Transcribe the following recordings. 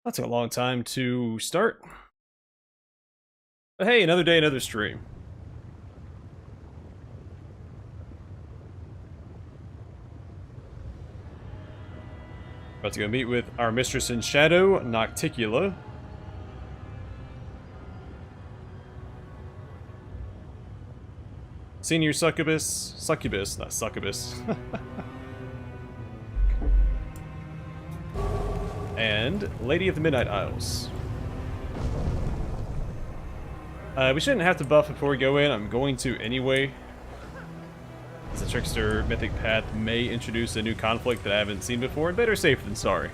That took a long time to start. But hey, another day, another stream. About to go meet with our mistress in shadow, Nocticula. Senior succubus, not succubus. And Lady of the Midnight Isles. We shouldn't have to buff before we go in. I'm going to anyway. The Trickster Mythic Path may introduce a new conflict that I haven't seen before, and better safe than sorry.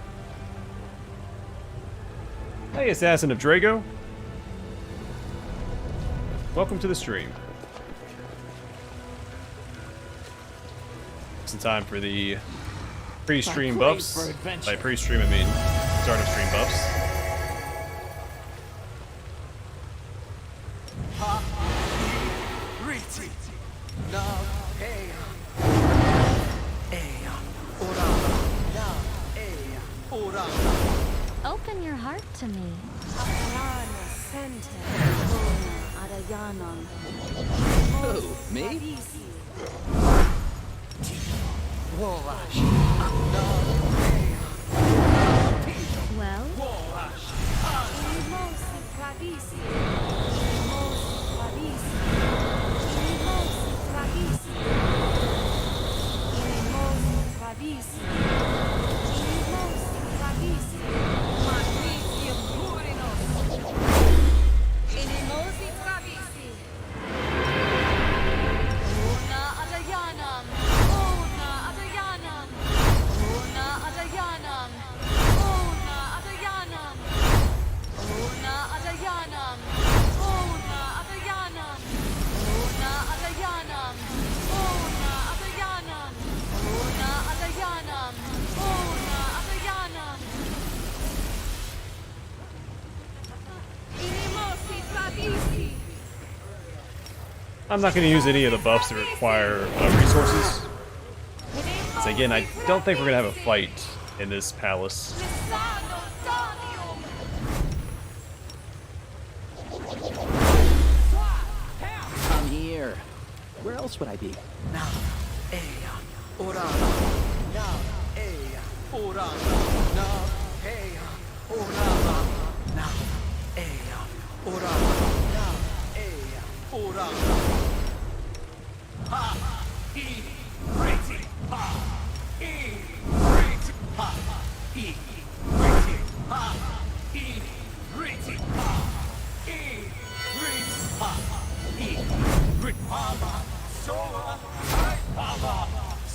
Hey, Assassin of Drago. Welcome to the stream. It's in time for the pre-stream buffs. By pre-stream, I mean start of stream buffs. Open your heart to me. Who? Me? Well, I'm not going to use any of the buffs that require resources. So again, I don't think we're going to have a fight in this palace. I'm here. Where else would I be?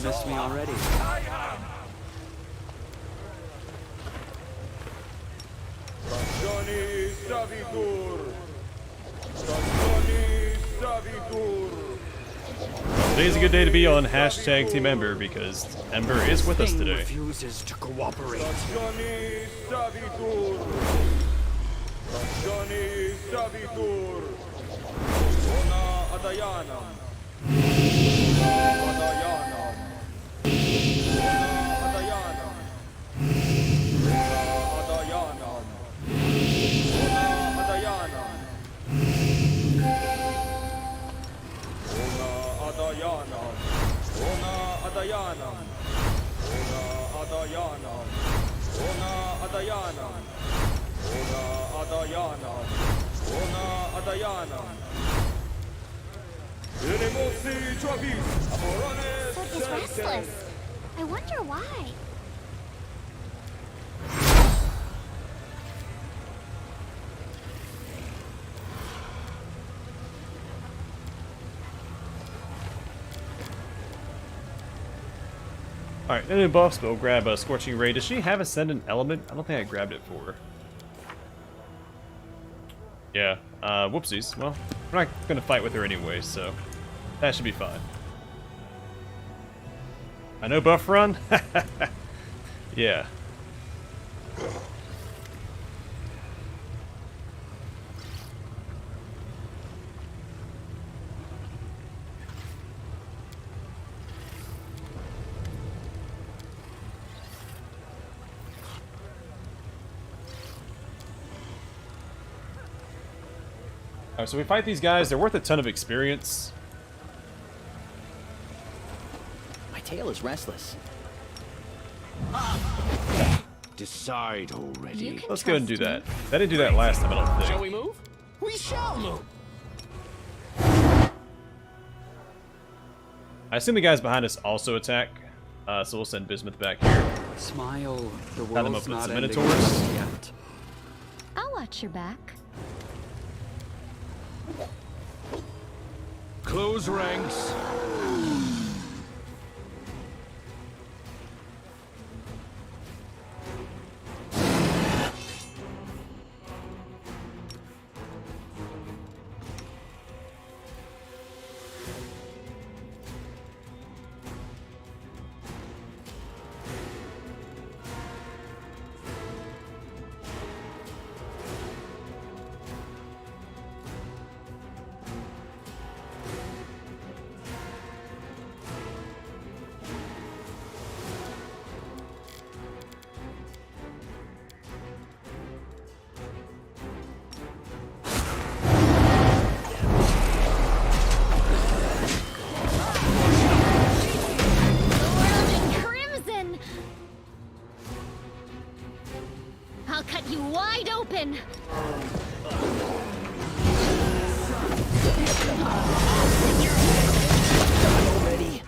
Missed me already. Today's a good day to be on hashtag Team Ember because Ember is with us today. Refuses to cooperate. Cirque is restless. I wonder why. Alright, no new buffs, but we'll grab a Scorching Ray. Does she have Ascendant Element? I don't think I grabbed it for her. Yeah, whoopsies. Well, we're not going to fight with her anyway, so that should be fine. I know buff run? Yeah. Alright, so we fight these guys. They're worth a ton of experience. My tail is restless. Decide already. Let's go ahead and do that. They didn't do that last time, I don't think. Shall we move? We shall move. I assume the guys behind us also attack, so we'll send Bismuth back here. Smile, the Tie them up world's with not some ending Minotaurs. yet. I'll watch your back. Close ranks. I'll cut you wide open. Already.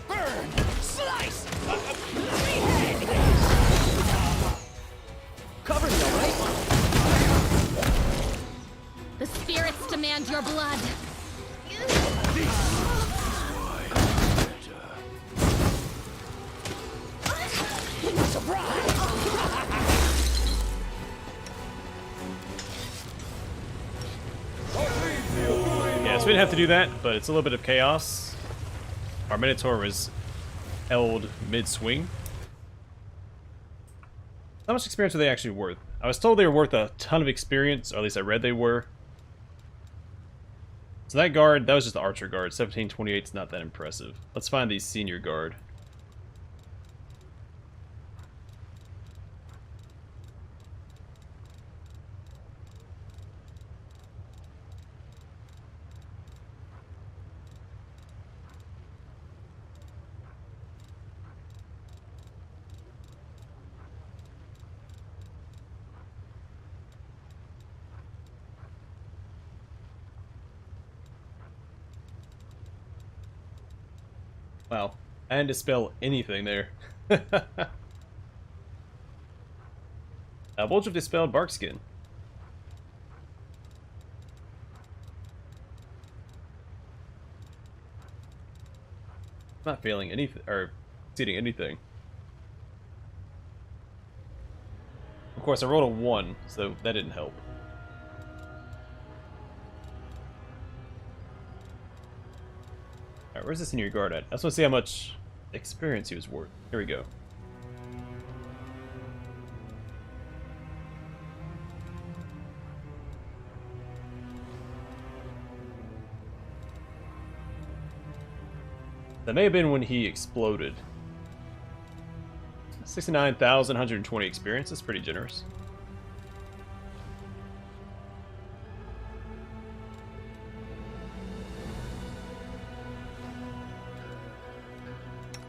Burn! Slice! Cover me, all right? The spirits demand your blood. Yeah, so we didn't have to do that, but it's a little bit of chaos. Our Minotaur was held mid-swing. How much experience are they actually worth? I was told they were worth a ton of experience, or at least I read they were. So that guard, that was just the archer guard. 1728 is not that impressive. Let's find the senior guard. Wow, I didn't dispel anything there. Bulge of Dispelled Barkskin. Not failing anything, or exceeding anything. Of course, I rolled a 1, so that didn't help. Alright, where's the senior guard at? I just want to see how much experience he was worth. Here we go. That may have been when he exploded. 69,120 experience. That's pretty generous.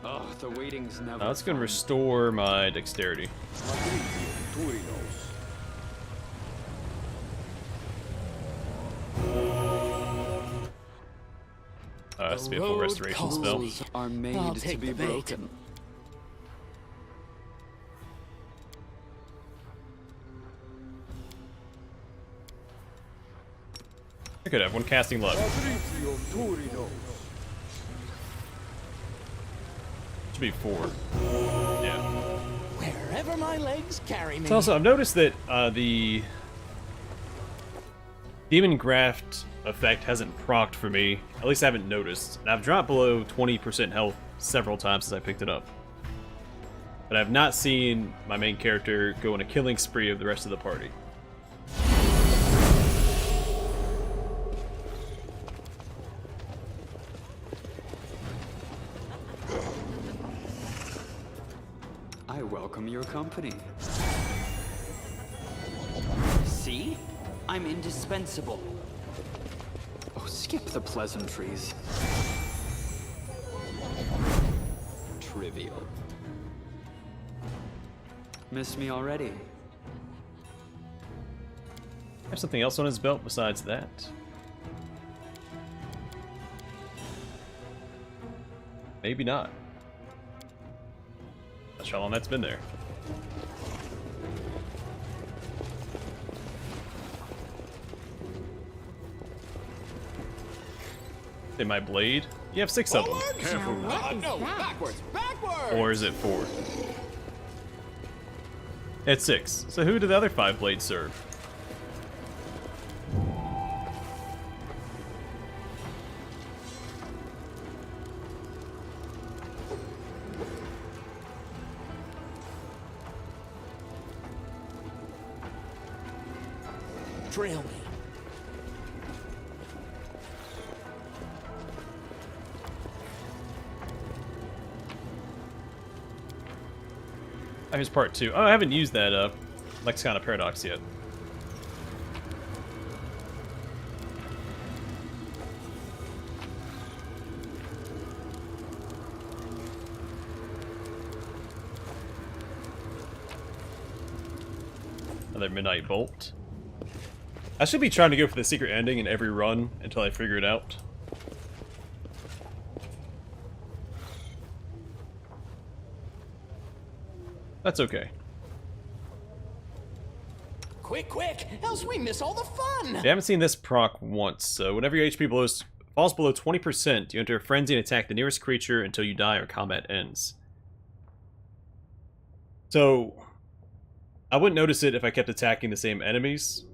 Oh, the waiting's never. Now let's go and fun. restore my dexterity. This will be a full restoration spell. Rules are made I'll to take be the bait. broken. I could have one casting luck. Should be 4. Yeah. Wherever my legs carry me. So also, I've noticed that the Demon Graft effect hasn't procced for me. At least I haven't noticed. And I've dropped below 20% health several times since I picked it up. But I've not seen my main character go on a killing spree of the rest of the party. I welcome your company. I'm indispensable. Oh, skip the pleasantries. Trivial. Miss me already? Have something else on his belt besides that? Maybe not. That's how long that's been there. In my blade? You have 6 of them. Now what is No, that? backwards, backwards! Or is it 4? It's 6. So who do the other 5 blades serve? Trail me. Oh, here's part 2. Oh, I haven't used that Lexicon of Paradox yet. Another Midnight Bolt. I should be trying to go for the secret ending in every run until I figure it out. That's okay. Quick, quick, else we miss all the fun! You haven't seen this proc once, so whenever your HP falls below 20%, you enter a frenzy and attack the nearest creature until you die or combat ends. So, I wouldn't notice it if I kept attacking the same enemies,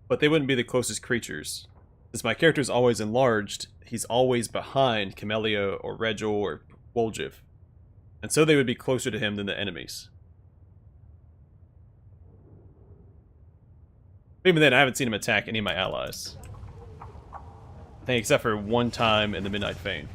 but they wouldn't be the closest creatures. Since my character is always enlarged, he's always behind Camellia or Regil or Wolgiv, and so they would be closer to him than the enemies. Even then, I haven't seen him attack any of my allies. I think except for one time in the Midnight Fane.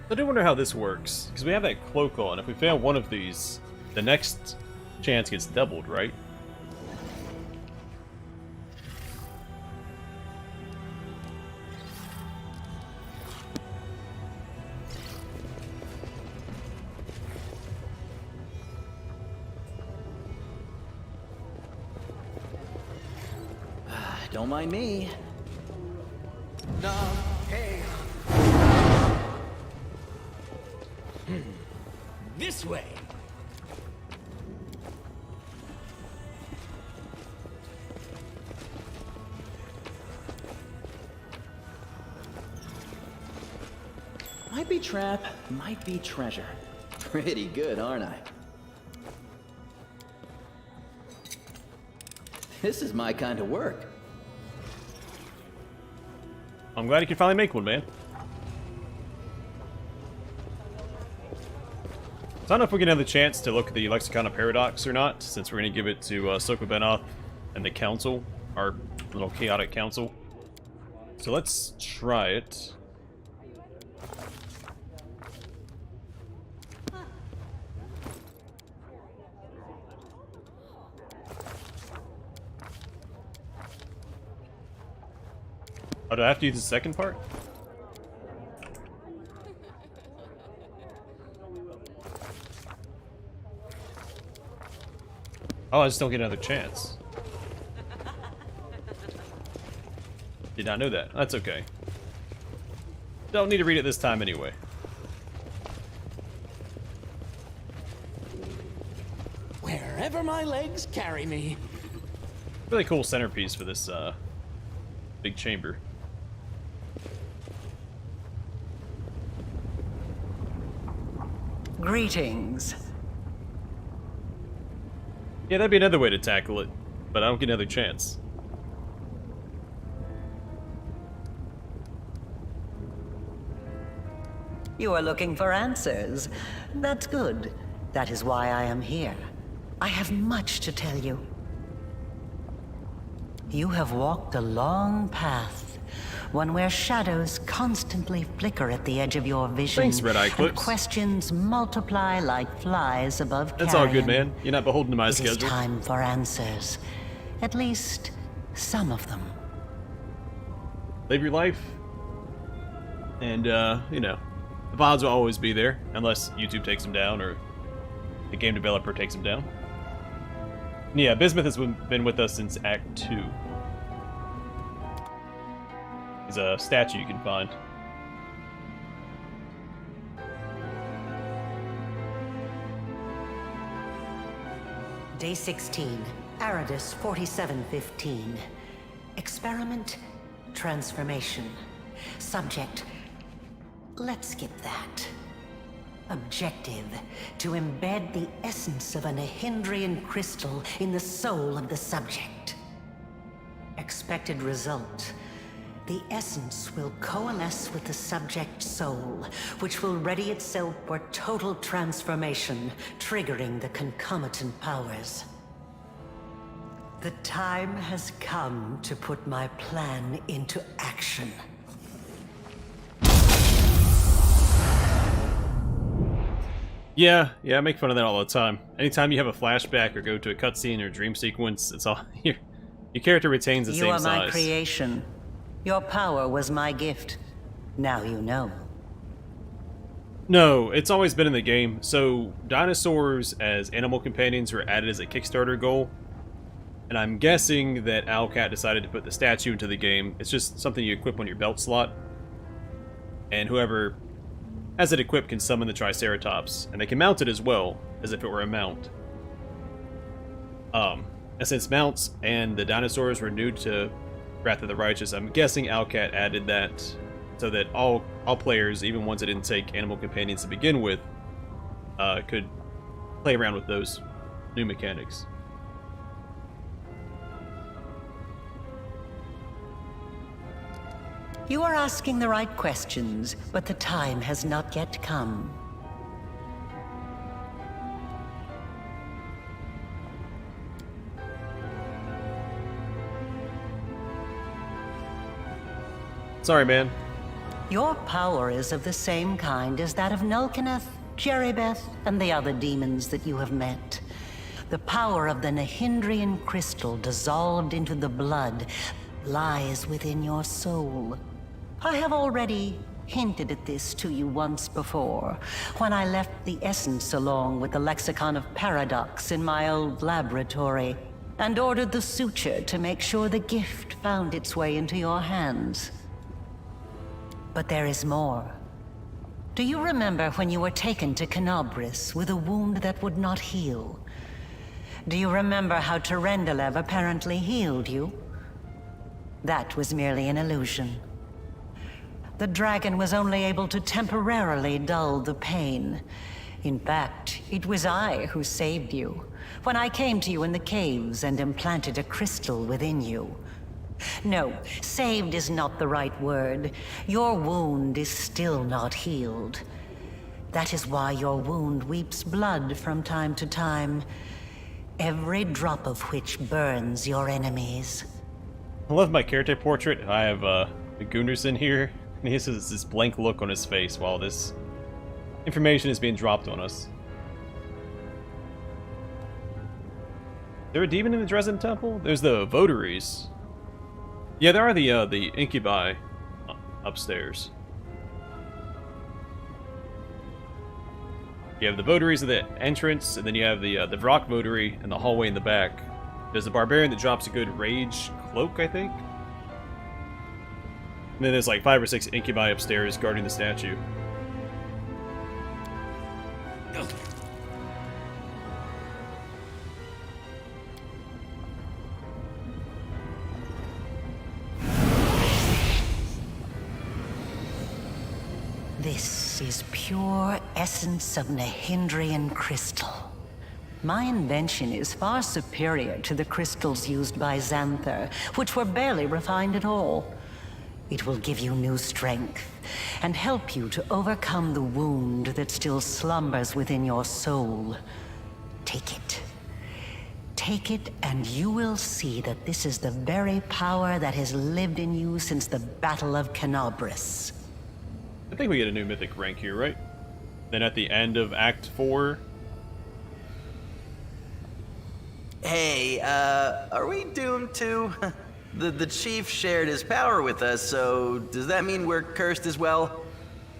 I do wonder how this works, because we have that cloak on. If we fail one of these, the next chance gets doubled, right? Don't mind me. No, hey. This way. Might be trap, might be treasure. Pretty good, aren't I? This is my kind of work. I'm glad you can finally make one, man. I don't know if we can have the chance to look at the Lexicon of Paradox or not, since we're going to give it to Sokka Benoth and the Council, our little chaotic council. So let's try it. Oh, do I have to use the second part? Oh, I just don't get another chance. Did not know that. That's okay. Don't need to read it this time anyway. Wherever my legs carry me. Really cool centerpiece for this big chamber. Greetings. Yeah, that'd be another way to tackle it, but I don't get another chance. You are looking for answers. That's good. That is why I am here. I have much to tell you. You have walked a long path, one where shadows constantly flicker at the edge of your vision. Thanks, Red Eye and Clips. questions multiply like flies above That's all good, carrion. man. You're not beholden to my It is schedule. time for answers. At least, some of them. Live your life. And, you know, the VODs will always be there, unless YouTube takes them down or the game developer takes them down. Yeah, Bismuth has been with us since Act 2. He's a statue you can find. Day 16, Aridus 4715. Experiment, transformation. Subject, let's skip that. Objective, to embed the essence of a Nahindrian crystal in the soul of the subject. Expected result, the essence will coalesce with the subject's soul, which will ready itself for total transformation, triggering the concomitant powers. The time has come to put my plan into action. Yeah, I make fun of that all the time. Anytime you have a flashback or go to a cutscene or dream sequence, it's all your character retains the You same are my size. creation. Your power was my gift. Now you know. No, it's always been in the game. So dinosaurs as animal companions were added as a Kickstarter goal, and I'm guessing that Owlcat decided to put the statue into the game. It's just something you equip on your belt slot, and whoever has it equipped can summon the Triceratops, and they can mount it as well, as if it were a mount. And since mounts and the dinosaurs were new to Wrath of the Righteous, I'm guessing Owlcat added that so that all players, even ones that didn't take animal companions to begin with, could play around with those new mechanics. You are asking the right questions, but the time has not yet come. Sorry, man. Your power is of the same kind as that of Nulkineth, Jerrybeth, and the other demons that you have met. The power of the Nahindrian crystal dissolved into the blood lies within your soul. I have already hinted at this to you once before, when I left the essence along with the lexicon of paradox in my old laboratory, and ordered the suture to make sure the gift found its way into your hands. But there is more. Do you remember when you were taken to Canobris with a wound that would not heal? Do you remember how Terendelev apparently healed you? That was merely an illusion. The dragon was only able to temporarily dull the pain. In fact, it was I who saved you, when I came to you in the caves and implanted a crystal within you. No, saved is not the right word. Your wound is still not healed. That is why your wound weeps blood from time to time, every drop of which burns your enemies. I love my character portrait. I have Gunderson here, and he has this blank look on his face while this information is being dropped on us. Is there a demon in the Dresden Temple? There's the votaries. Yeah, there are the incubi upstairs. You have the votaries at the entrance, and then you have the Vrock votary in the hallway in the back. There's a barbarian that drops a good rage cloak, I think. And then there's like 5 or 6 incubi upstairs guarding the statue. This is pure essence of Nahindrian crystal. My invention is far superior to the crystals used by Xanther, which were barely refined at all. It will give you new strength and help you to overcome the wound that still slumbers within your soul. Take it. Take it, and you will see that this is the very power that has lived in you since the Battle of Canobris. I think we get a new mythic rank here, right? Then at the end of Act 4... Hey, are we doomed to? The chief shared his power with us, so does that mean we're cursed as well?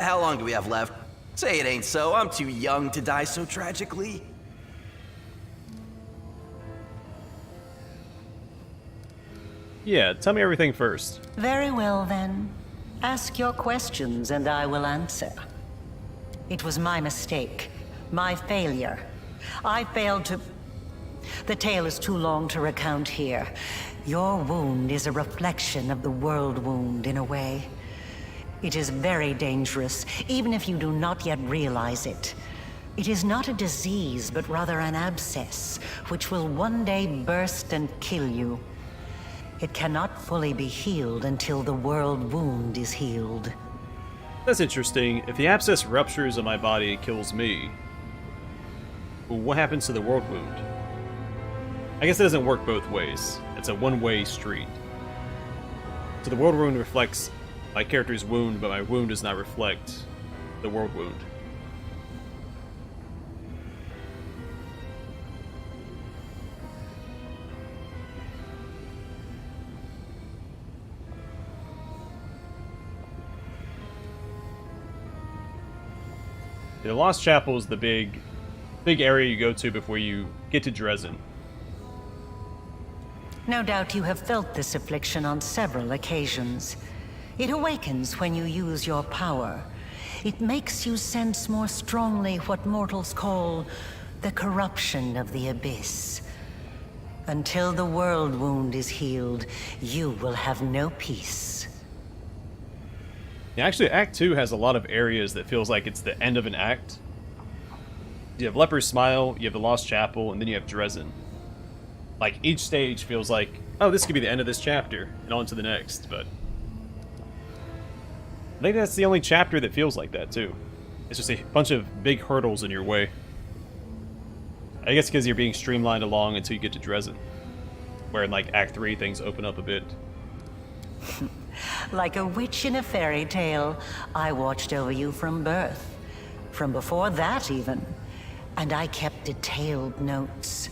How long do we have left? Say it ain't so, I'm too young to die so tragically. Yeah, tell me everything first. Very well, then. Ask your questions and I will answer. It was my mistake. My failure. I failed to... The tale is too long to recount here. Your wound is a reflection of the world wound, in a way. It is very dangerous, even if you do not yet realize it. It is not a disease, but rather an abscess, which will one day burst and kill you. It cannot fully be healed until the world wound is healed. That's interesting. If the abscess ruptures on my body and kills me, what happens to the world wound? I guess it doesn't work both ways. It's a one-way street. So the world wound reflects my character's wound, but my wound does not reflect the world wound. The Lost Chapel is the big area you go to before you get to Dresden. No doubt you have felt this affliction on several occasions. It awakens when you use your power. It makes you sense more strongly what mortals call the corruption of the abyss. Until the world wound is healed, you will have no peace. Yeah, actually, Act 2 has a lot of areas that feels like it's the end of an act. You have Leper's Smile, you have the Lost Chapel, and then you have Dresden. Like, each stage feels like, oh, this could be the end of this chapter, and on to the next, but... I think that's the only chapter that feels like that, too. It's just a bunch of big hurdles in your way. I guess because you're being streamlined along until you get to Dresden. Where in, like, Act 3, things open up a bit. Like a witch in a fairy tale, I watched over you from birth. From before that, even. And I kept detailed notes.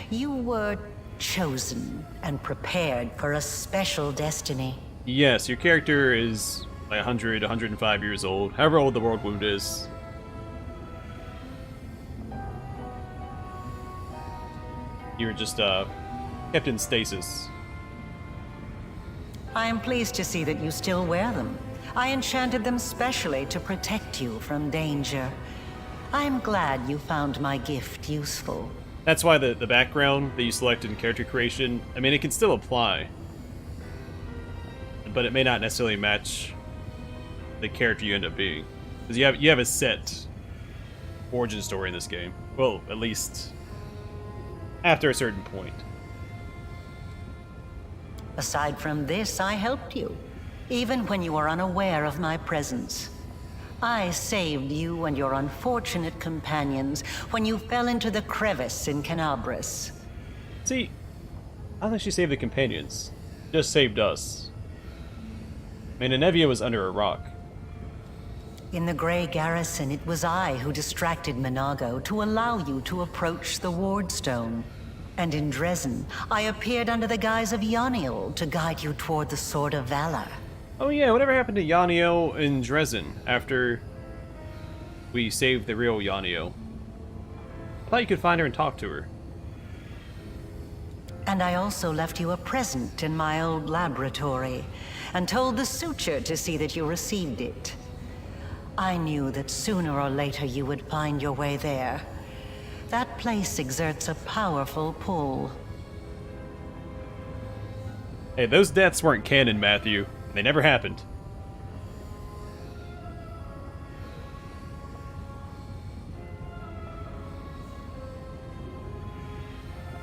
You were chosen and prepared for a special destiny. Yes, your character is like 100, 105 years old, however old the world wound is. You were just kept in stasis. I am pleased to see that you still wear them. I enchanted them specially to protect you from danger. I am glad you found my gift useful. That's why the background that you selected in character creation, I mean, it can still apply. But it may not necessarily match the character you end up being. Because you have a set origin story in this game. Well, at least after a certain point. Aside from this, I helped you, even when you were unaware of my presence. I saved you and your unfortunate companions when you fell into the crevice in Canobris. See, I don't think she saved the companions. Just saved us. I mean, Anevia was under a rock. In the Grey Garrison, it was I who distracted Minago to allow you to approach the Wardstone. And in Dresden, I appeared under the guise of Yaniel to guide you toward the Sword of Valor. Oh yeah, whatever happened to Yaniel in Dresden after we saved the real Yaniel? I thought you could find her and talk to her. And I also left you a present in my old laboratory, and told the Suture to see that you received it. I knew that sooner or later you would find your way there. That place exerts a powerful pull. Hey, those deaths weren't canon, Matthew. They never happened.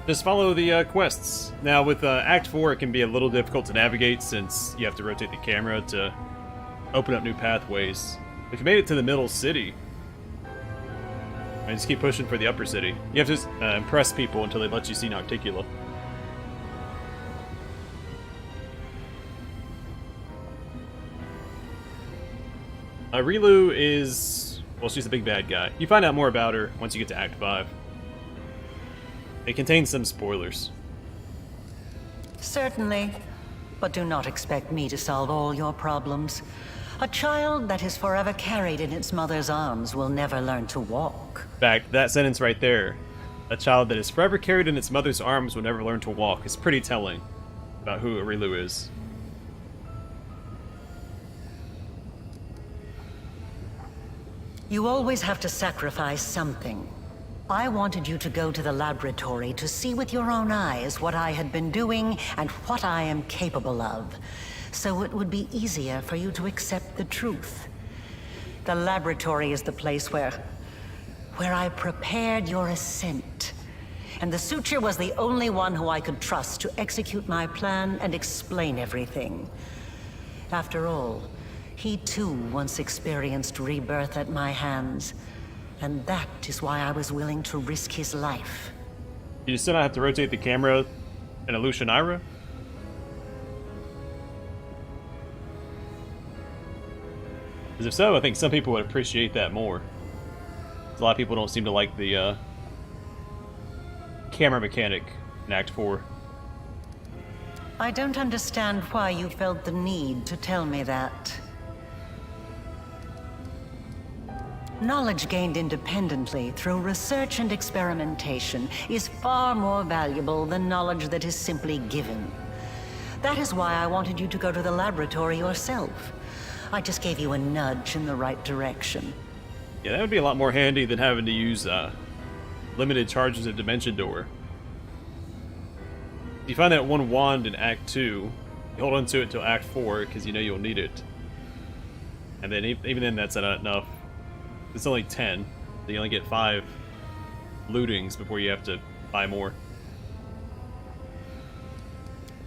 Just follow the quests. Now, with Act 4, it can be a little difficult to navigate since you have to rotate the camera to open up new pathways. If you made it to the middle city, just keep pushing for the upper city. You have to just, impress people until they let you see Nocticula. Rilu is... well, she's the big bad guy. You find out more about her once you get to Act 5. It contains some spoilers. Certainly, but do not expect me to solve all your problems. A child that is forever carried in its mother's arms will never learn to walk. In fact, that sentence right there, a child that is forever carried in its mother's arms will never learn to walk, is pretty telling about who Rilu is. You always have to sacrifice something. I wanted you to go to the laboratory to see with your own eyes what I had been doing and what I am capable of, so it would be easier for you to accept the truth. The laboratory is the place where I prepared your ascent. And the Suture was the only one who I could trust to execute my plan and explain everything. After all, he too once experienced rebirth at my hands. And that is why I was willing to risk his life. You still not have to rotate the camera in Illusionaira? Because if so, I think some people would appreciate that more. A lot of people don't seem to like the camera mechanic in Act 4. I don't understand why you felt the need to tell me that. Knowledge gained independently through research and experimentation is far more valuable than knowledge that is simply given. That is why I wanted you to go to the laboratory yourself. I just gave you a nudge in the right direction. Yeah, that would be a lot more handy than having to use limited charges of Dimension Door. You find that one wand in Act 2, you hold on to it until Act 4 because you know you'll need it. And then even then that's not enough. It's only 10, so you only get 5 lootings before you have to buy more.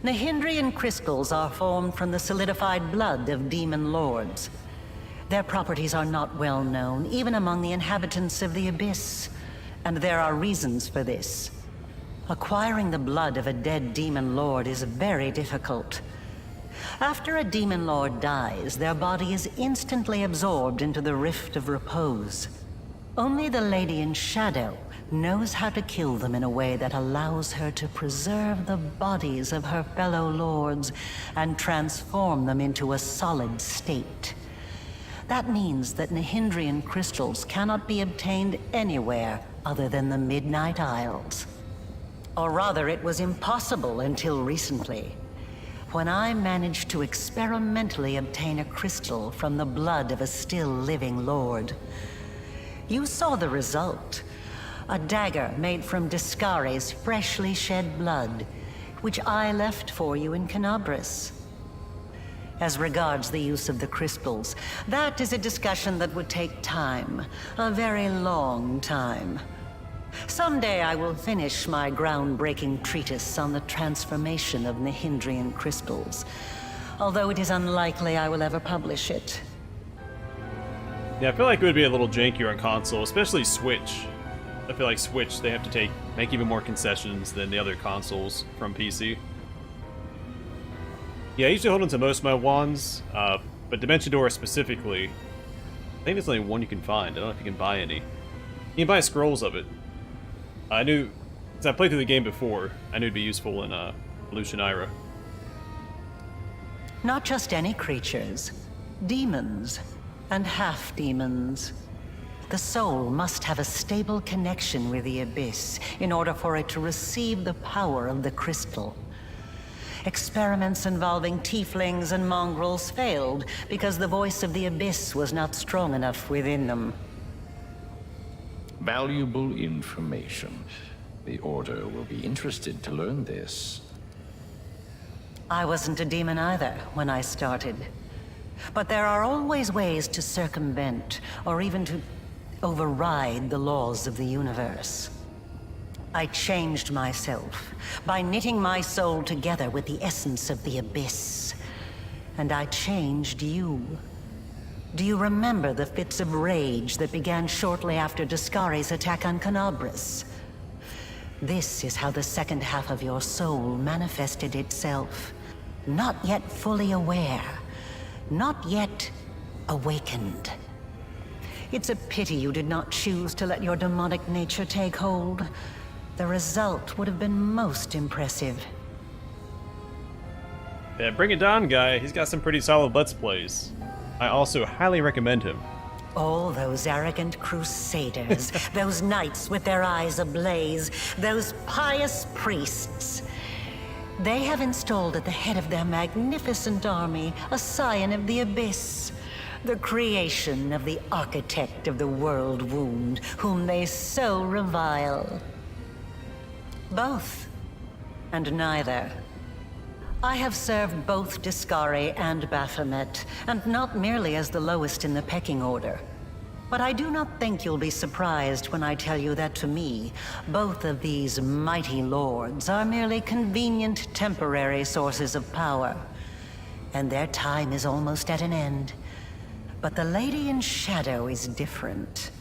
Nahindrian crystals are formed from the solidified blood of demon lords. Their properties are not well known, even among the inhabitants of the Abyss. And there are reasons for this. Acquiring the blood of a dead demon lord is very difficult. After a demon lord dies, their body is instantly absorbed into the Rift of Repose. Only the Lady in Shadow knows how to kill them in a way that allows her to preserve the bodies of her fellow lords and transform them into a solid state. That means that Nahindrian crystals cannot be obtained anywhere other than the Midnight Isles. Or rather, it was impossible until recently, when I managed to experimentally obtain a crystal from the blood of a still living lord. You saw the result. A dagger made from Discare's freshly shed blood, which I left for you in Canabris. As regards the use of the crystals, that is a discussion that would take time, a very long time. Someday I will finish my groundbreaking treatise on the transformation of Nahindrian crystals, although it is unlikely I will ever publish it. Yeah, I feel like it would be a little jankier on console, especially Switch. I feel like Switch, they have to make even more concessions than the other consoles from PC. Yeah, I usually hold on to most of my wands, but Dimension Door specifically, I think there's only one you can find. I don't know if you can buy any. You can buy scrolls of it. I knew, since I played through the game before, I knew it'd be useful in Illusionaira. Not just any creatures, demons, and half-demons. The soul must have a stable connection with the abyss in order for it to receive the power of the crystal. Experiments involving tieflings and mongrels failed because the voice of the abyss was not strong enough within them. Valuable information. The Order will be interested to learn this. I wasn't a demon either when I started. But there are always ways to circumvent, or even to override the laws of the universe. I changed myself by knitting my soul together with the essence of the abyss. And I changed you. Do you remember the fits of rage that began shortly after Discari's attack on Canabras? This is how the second half of your soul manifested itself. Not yet fully aware. Not yet awakened. It's a pity you did not choose to let your demonic nature take hold. The result would have been most impressive. Yeah, Bring It On guy, he's got some pretty solid Let's Plays. I also highly recommend him. All those arrogant crusaders, those knights with their eyes ablaze, those pious priests. They have installed at the head of their magnificent army a scion of the abyss, the creation of the architect of the world wound, whom they so revile. Both, and neither. I have served both Discari and Baphomet, and not merely as the lowest in the pecking order. But I do not think you'll be surprised when I tell you that to me, both of these mighty lords are merely convenient temporary sources of power. And their time is almost at an end. But the Lady in Shadow is different.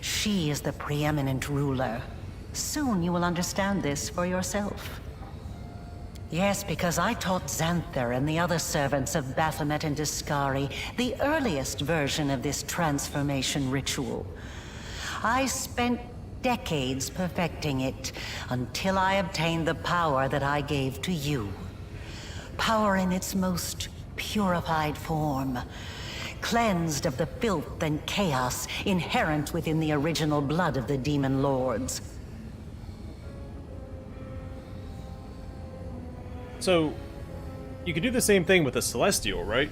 She is the preeminent ruler. Soon you will understand this for yourself. Yes, because I taught Xanther and the other servants of Baphomet and Discari the earliest version of this transformation ritual. I spent decades perfecting it until I obtained the power that I gave to you. Power in its most purified form, cleansed of the filth and chaos inherent within the original blood of the demon lords. So, you could do the same thing with a Celestial, right?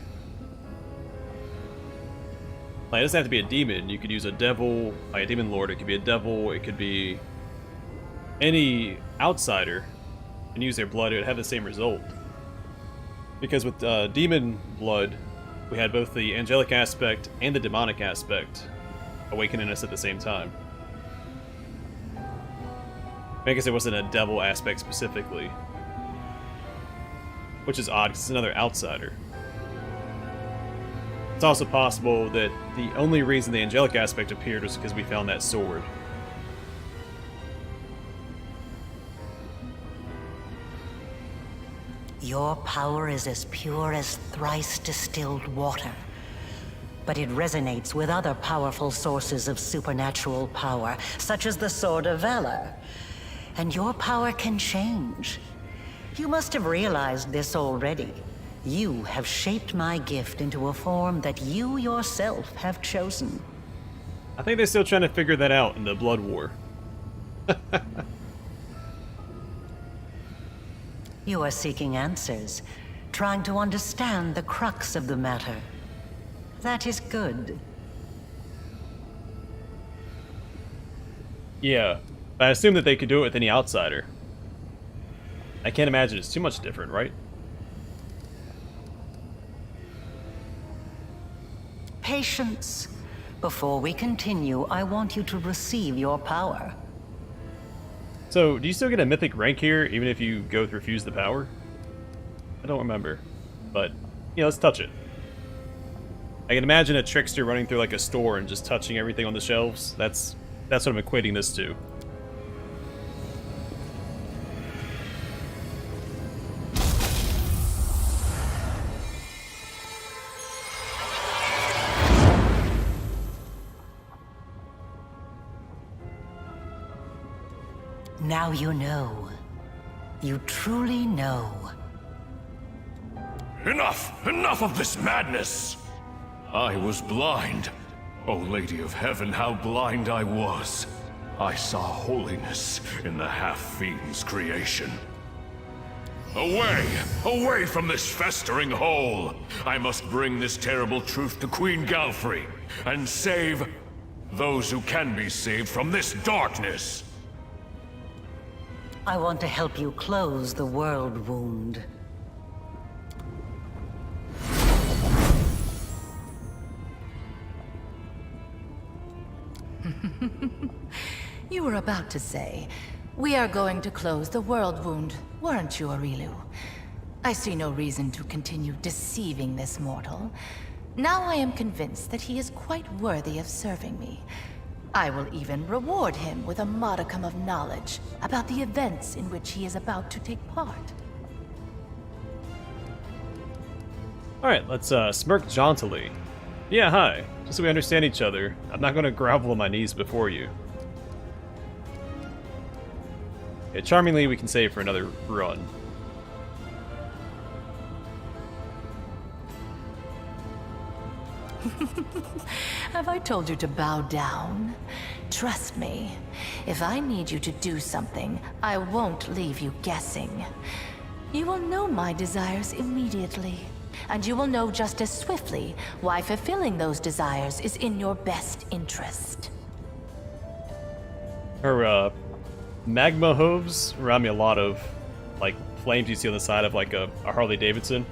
Like, it doesn't have to be a demon. You could use a devil, like a demon lord. It could be a devil. It could be any outsider, and use their blood. It would have the same result. Because with demon blood, we had both the angelic aspect and the demonic aspect awakening us at the same time. I guess it wasn't a devil aspect specifically. Which is odd, because it's another outsider. It's also possible that the only reason the angelic aspect appeared was because we found that sword. Your power is as pure as thrice distilled water. But it resonates with other powerful sources of supernatural power, such as the Sword of Valor. And your power can change. You must have realized this already. You have shaped my gift into a form that you yourself have chosen. I think they're still trying to figure that out in the Blood War. You are seeking answers, trying to understand the crux of the matter. That is good. Yeah, but I assume that they could do it with any outsider. I can't imagine it's too much different, right? Patience. Before we continue, I want you to receive your power. So, do you still get a mythic rank here, even if you go to refuse the power? I don't remember. But, yeah, let's touch it. I can imagine a trickster running through like a store and just touching everything on the shelves. That's what I'm equating this to. Now you know. You truly know. Enough! Enough of this madness! I was blind. O Lady of Heaven, how blind I was. I saw holiness in the half-fiend's creation. Away! Away from this festering hole! I must bring this terrible truth to Queen Galfrey, and save those who can be saved from this darkness! I want to help you close the world wound. You were about to say, we are going to close the world wound, weren't you, Arilu? I see no reason to continue deceiving this mortal. Now I am convinced that he is quite worthy of serving me. I will even reward him with a modicum of knowledge about the events in which he is about to take part. Alright, let's smirk jauntily. Yeah, hi. Just so we understand each other, I'm not going to grovel on my knees before you. Yeah, charmingly, we can save for another run. Have I told you to bow down? Trust me, if I need you to do something, I won't leave you guessing. You will know my desires immediately, and you will know just as swiftly why fulfilling those desires is in your best interest. Her, magma hooves remind me a lot of, like, flames you see on the side of, like, a Harley Davidson.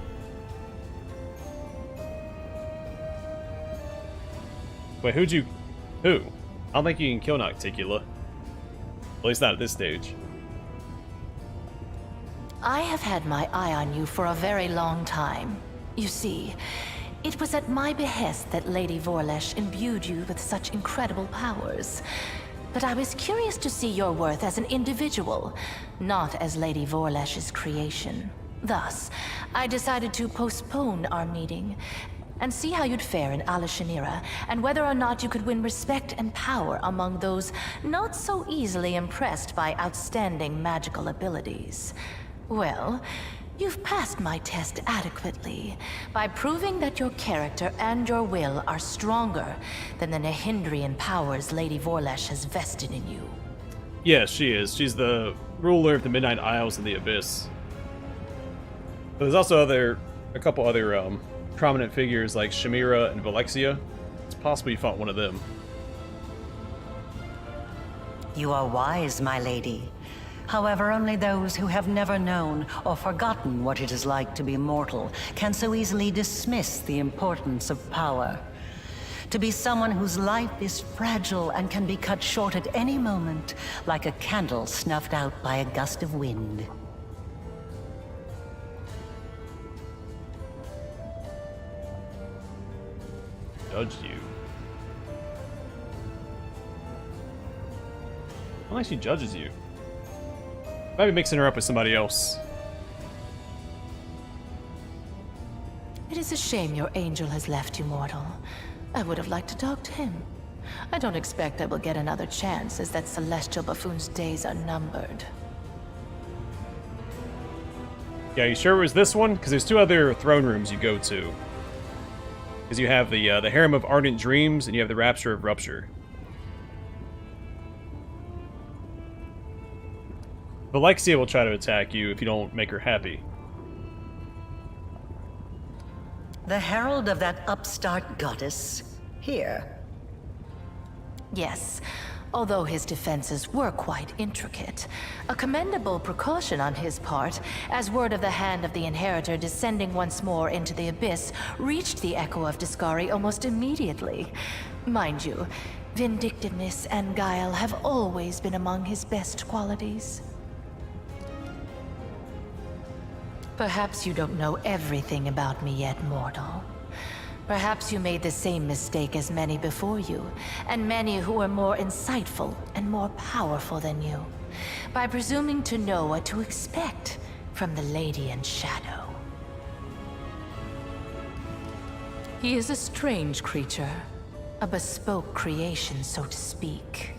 Wait, who? I don't think you can kill Nocticula. At least not at this stage. I have had my eye on you for a very long time. You see, it was at my behest that Lady Vorlesh imbued you with such incredible powers. But I was curious to see your worth as an individual, not as Lady Vorlesh's creation. Thus, I decided to postpone our meeting and see how you'd fare in Alashanira, and whether or not you could win respect and power among those not so easily impressed by outstanding magical abilities. Well, you've passed my test adequately, by proving that your character and your will are stronger than the Nahindrian powers Lady Vorlesh has vested in you. Yes, she is. She's the ruler of the Midnight Isles and the Abyss. But there's also a couple other prominent figures like Shamira and Valexia. It's possible you fought one of them. You are wise, my lady. However, only those who have never known or forgotten what it is like to be mortal can so easily dismiss the importance of power. To be someone whose life is fragile and can be cut short at any moment, like a candle snuffed out by a gust of wind. Judge you. I don't think she judges you. Might be mixing her up with somebody else. It is a shame your angel has left you, mortal. I would have liked to talk to him. I don't expect I will get another chance, as that celestial buffoon's days are numbered. Yeah, you sure it was this one? Because there's two other throne rooms you go to. Because you have the Harem of Ardent Dreams, and you have the Rapture of Rupture. Valexia will try to attack you if you don't make her happy. The herald of that upstart goddess, here. Yes, although his defenses were quite intricate. A commendable precaution on his part, as word of the hand of the Inheritor descending once more into the Abyss reached the Echo of Discari almost immediately. Mind you, vindictiveness and guile have always been among his best qualities. Perhaps you don't know everything about me yet, mortal. Perhaps you made the same mistake as many before you, and many who were more insightful and more powerful than you, by presuming to know what to expect from the Lady in Shadow. He is a strange creature, a bespoke creation, so to speak.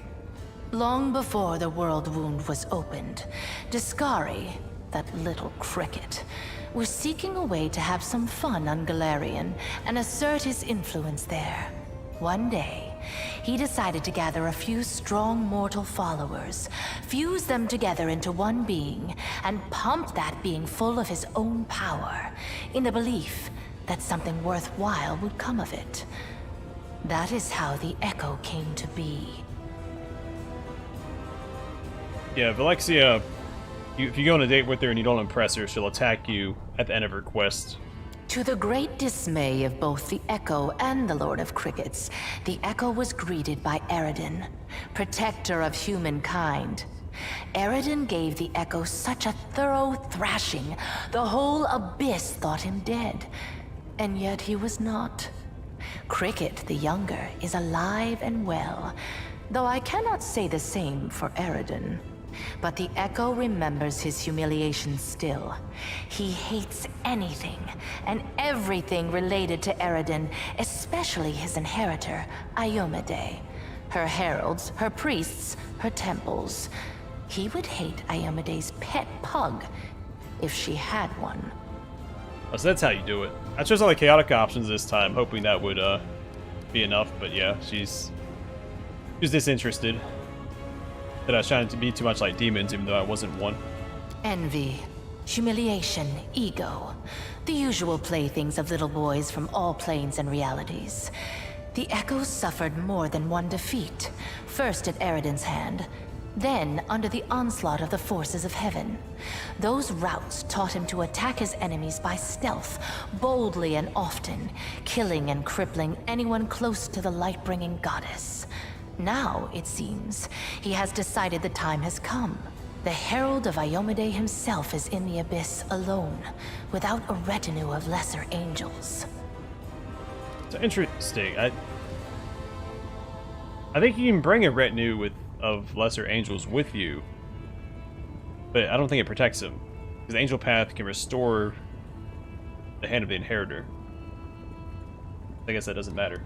Long before the world wound was opened, Discari, that little cricket, was seeking a way to have some fun on Galarian and assert his influence there. One day, he decided to gather a few strong mortal followers, fuse them together into one being, and pump that being full of his own power, in the belief that something worthwhile would come of it. That is how the Echo came to be. Yeah, Valexia, if you go on a date with her and you don't impress her, she'll attack you at the end of her quest. To the great dismay of both the Echo and the Lord of Crickets, the Echo was greeted by Eridan, protector of humankind. Eridan gave the Echo such a thorough thrashing, the whole abyss thought him dead. And yet he was not. Cricket, the younger, is alive and well, though I cannot say the same for Eridan. But the Echo remembers his humiliation still. He hates anything and everything related to Eridan, especially his inheritor, Iomade. Her heralds, her priests, her temples. He would hate Iomade's pet pug, if she had one. Oh, so that's how you do it. I chose all the chaotic options this time, hoping that would be enough, but yeah, she's disinterested. That I was trying to be too much like demons, even though I wasn't one. Envy, humiliation, ego. The usual playthings of little boys from all planes and realities. The Echo suffered more than one defeat. First at Eridan's hand, then under the onslaught of the forces of heaven. Those routes taught him to attack his enemies by stealth, boldly and often, killing and crippling anyone close to the light-bringing goddess. Now, it seems, he has decided the time has come. The Herald of Iomade himself is in the abyss alone, without a retinue of lesser angels. So interesting. I think you can bring a retinue of lesser angels with you, but I don't think it protects him, because the angel path can restore the hand of the inheritor. I guess that doesn't matter.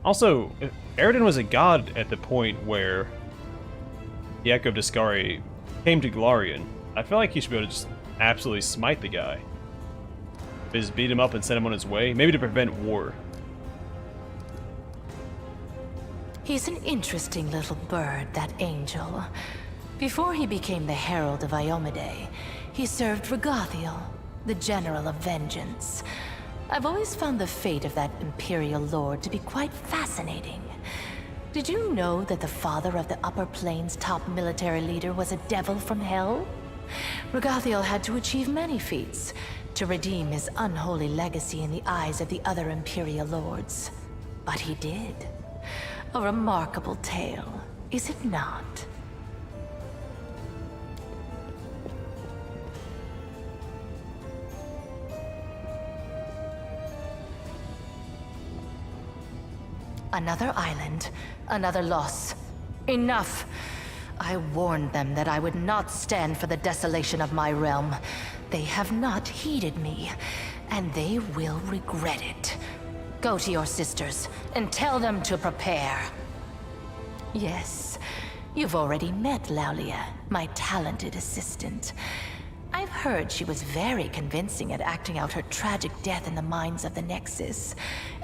Also, if Eridan was a god at the point where the Echo of Discari came to Galarian, I feel like he should be able to just absolutely smite the guy. Just beat him up and send him on his way, maybe to prevent war. He's an interesting little bird, that angel. Before he became the Herald of Iomade, he served Regathiel, the General of Vengeance. I've always found the fate of that Imperial Lord to be quite fascinating. Did you know that the father of the Upper Plains' top military leader was a devil from hell? Regathiel had to achieve many feats to redeem his unholy legacy in the eyes of the other Imperial Lords. But he did. A remarkable tale, is it not? Another island, another loss. Enough! I warned them that I would not stand for the desolation of my realm. They have not heeded me, and they will regret it. Go to your sisters, and tell them to prepare. Yes, you've already met Laulia, my talented assistant. I've heard she was very convincing at acting out her tragic death in the mines of the Nexus.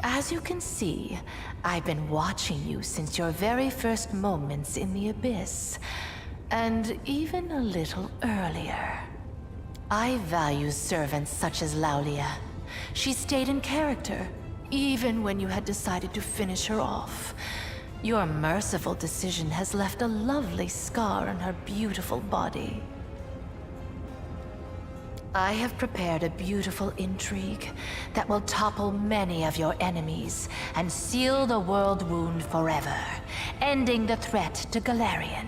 As you can see, I've been watching you since your very first moments in the Abyss. And even a little earlier. I value servants such as Laulia. She stayed in character, even when you had decided to finish her off. Your merciful decision has left a lovely scar on her beautiful body. I have prepared a beautiful intrigue that will topple many of your enemies and seal the world wound forever, ending the threat to Galarian.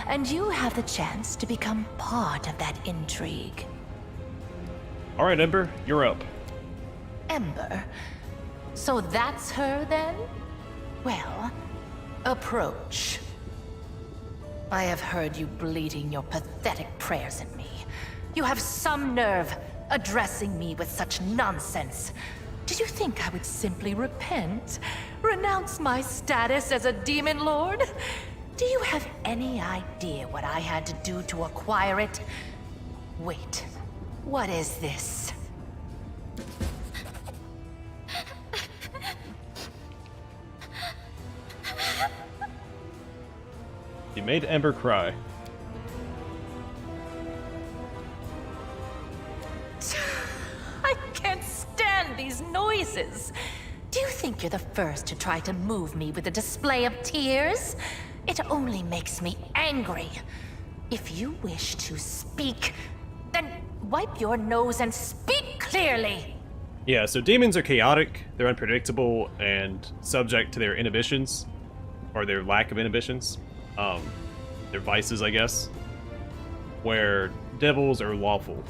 And you have the chance to become part of that intrigue. Alright, Ember, you're up. Ember? So that's her then? Well, approach. I have heard you bleating your pathetic prayers at me. You have some nerve addressing me with such nonsense. Did you think I would simply repent? Renounce my status as a demon lord? Do you have any idea what I had to do to acquire it? Wait, what is this? You made Ember cry. I can't stand these noises. Do you think you're the first to try to move me with a display of tears? It only makes me angry. If you wish to speak, then wipe your nose and speak clearly. Yeah, so demons are chaotic, they're unpredictable, and subject to their inhibitions, or their lack of inhibitions. Their vices, I guess. Where devils are lawful.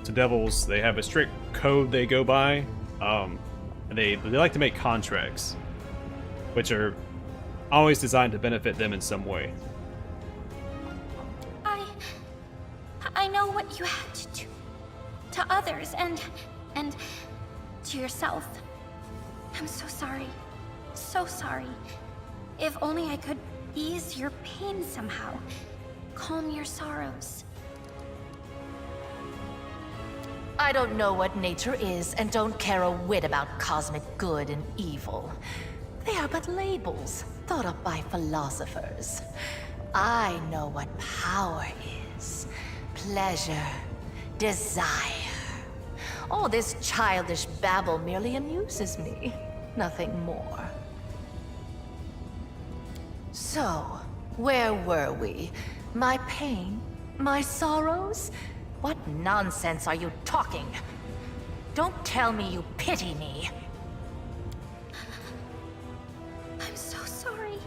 So devils, they have a strict code they go by, and they like to make contracts, which are always designed to benefit them in some way. I know what you had to do to others and to yourself. I'm so sorry. So sorry. If only I could ease your pain somehow. Calm your sorrows. I don't know what nature is and don't care a whit about cosmic good and evil. They are but labels thought up by philosophers. I know what power is. Pleasure. Desire. All this childish babble merely amuses me. Nothing more. So, where were we? My pain? My sorrows? What nonsense are you talking? Don't tell me you pity me. I'm so sorry.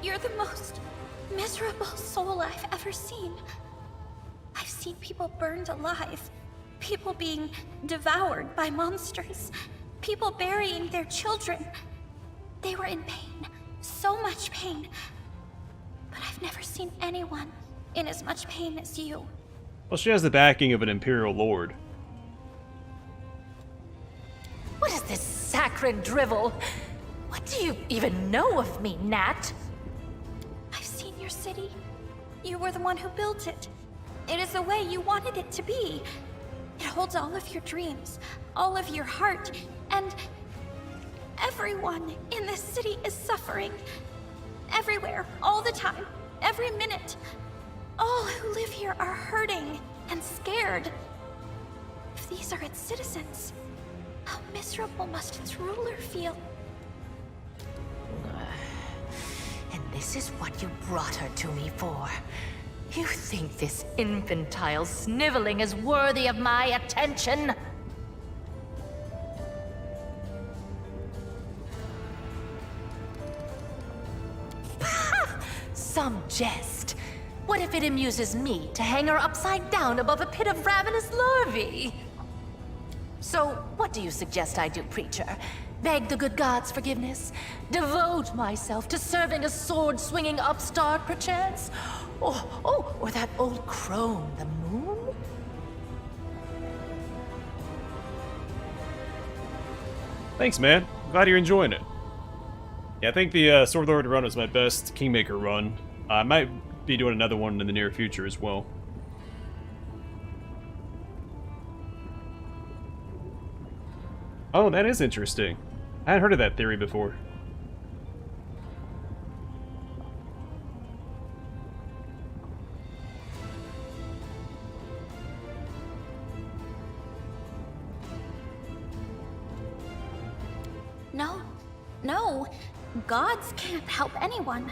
You're the most miserable soul I've ever seen. I've seen people burned alive. People being devoured by monsters. People burying their children. They were in pain. So much pain. But I've never seen anyone in as much pain as you. Well, she has the backing of an Imperial Lord. What is this saccharine drivel? What do you even know of me, Nat? I've seen your city. You were the one who built it. It is the way you wanted it to be. It holds all of your dreams, all of your heart, and everyone in this city is suffering. Everywhere, all the time, every minute. All who live here are hurting and scared. If these are its citizens, how miserable must its ruler feel? And this is what you brought her to me for. You think this infantile sniveling is worthy of my attention? Some jest. What if it amuses me to hang her upside down above a pit of ravenous larvae? So, what do you suggest I do, preacher? Beg the good gods' forgiveness? Devote myself to serving a sword-swinging upstart, perchance? Or that old crone, the moon? Thanks, man. Glad you're enjoying it. Yeah, I think the Sword Lord run was my best Kingmaker run. I might be doing another one in the near future as well. Oh, that is interesting. I hadn't heard of that theory before. No. Gods can't help anyone.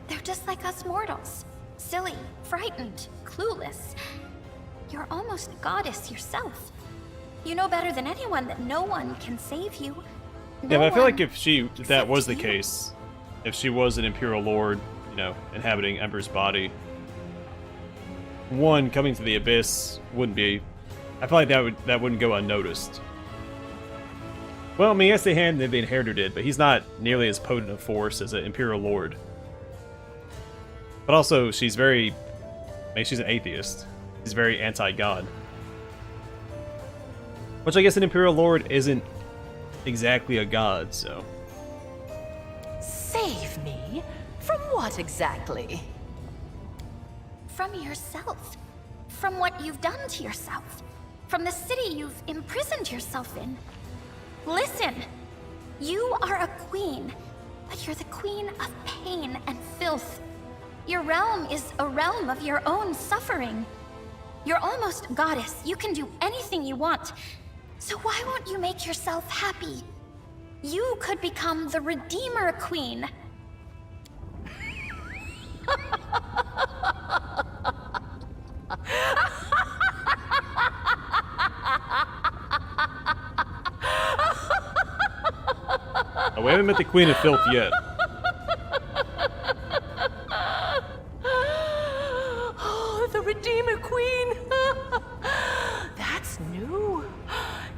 They're just like us mortals. Silly, frightened, clueless. You're almost a goddess yourself. You know better than anyone that no one can save you. Yeah, but I feel like if that was the case, if she was an Imperial Lord, you know, inhabiting Ember's body, one, coming to the Abyss wouldn't be... I feel like that wouldn't go unnoticed. Well, I mean, yes, the Inheritor did, but he's not nearly as potent a force as an Imperial Lord. But also, she's very... I mean, she's an atheist. She's very anti-God. Which I guess an Imperial Lord isn't exactly a god, so... Save me? From what exactly? From yourself. from what you've done to yourself, from the city you've imprisoned yourself in. Listen, you are a queen, but you're the queen of pain and filth. Your realm is a realm of your own suffering. You're almost goddess. You can do anything you want. So why won't you make yourself happy? You could become the Redeemer Queen. Oh, we haven't met the Queen of Filth yet. Oh, the Redeemer Queen! That's new.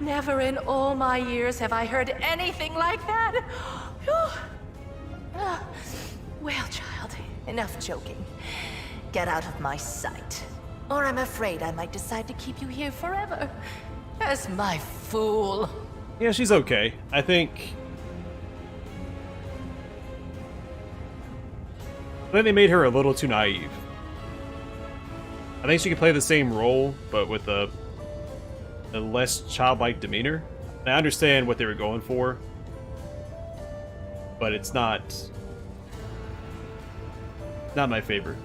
Never in all my years have I heard anything like that. Well, child, enough joking. Get out of my sight, or I'm afraid I might decide to keep you here forever as my fool. Yeah, she's okay. I think they made her a little too naive. I think she could play the same role, but with a less childlike demeanor. And I understand what they were going for, but it's not my favorite.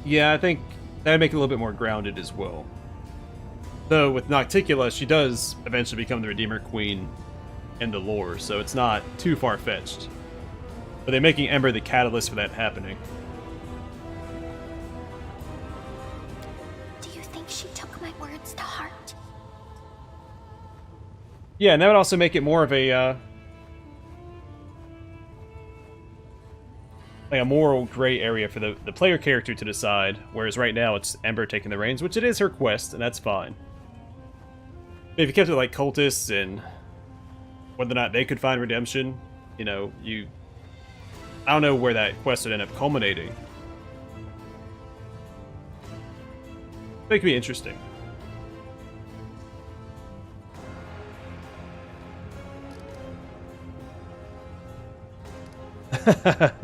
Yeah, I think that'd make it a little bit more grounded as well. Though with Nocticula, she does eventually become the Redeemer Queen in the lore, so it's not too far-fetched. But they're making Ember the catalyst for that happening. Do you think she took my words to heart? Yeah, and that would also make it more of a like a moral gray area for the player character to decide, whereas right now it's Ember taking the reins, which it is her quest, and that's fine. But if you kept it like cultists and whether or not they could find redemption, you know, I don't know where that quest would end up culminating. That could be interesting.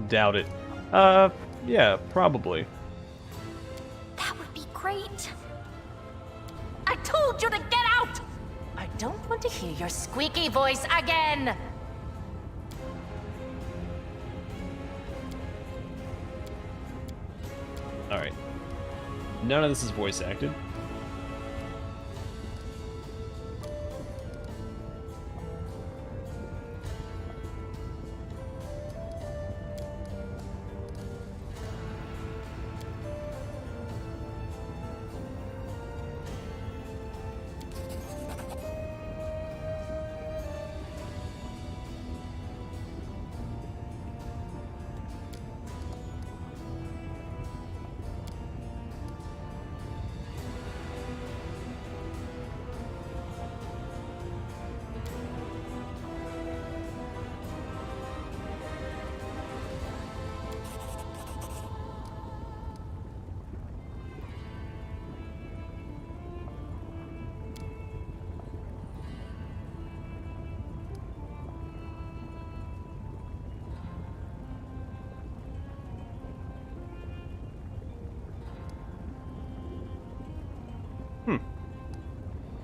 Doubt it. Yeah, probably. That would be great. I told you to get out! I don't want to hear your squeaky voice again! Alright. None of this is voice acted.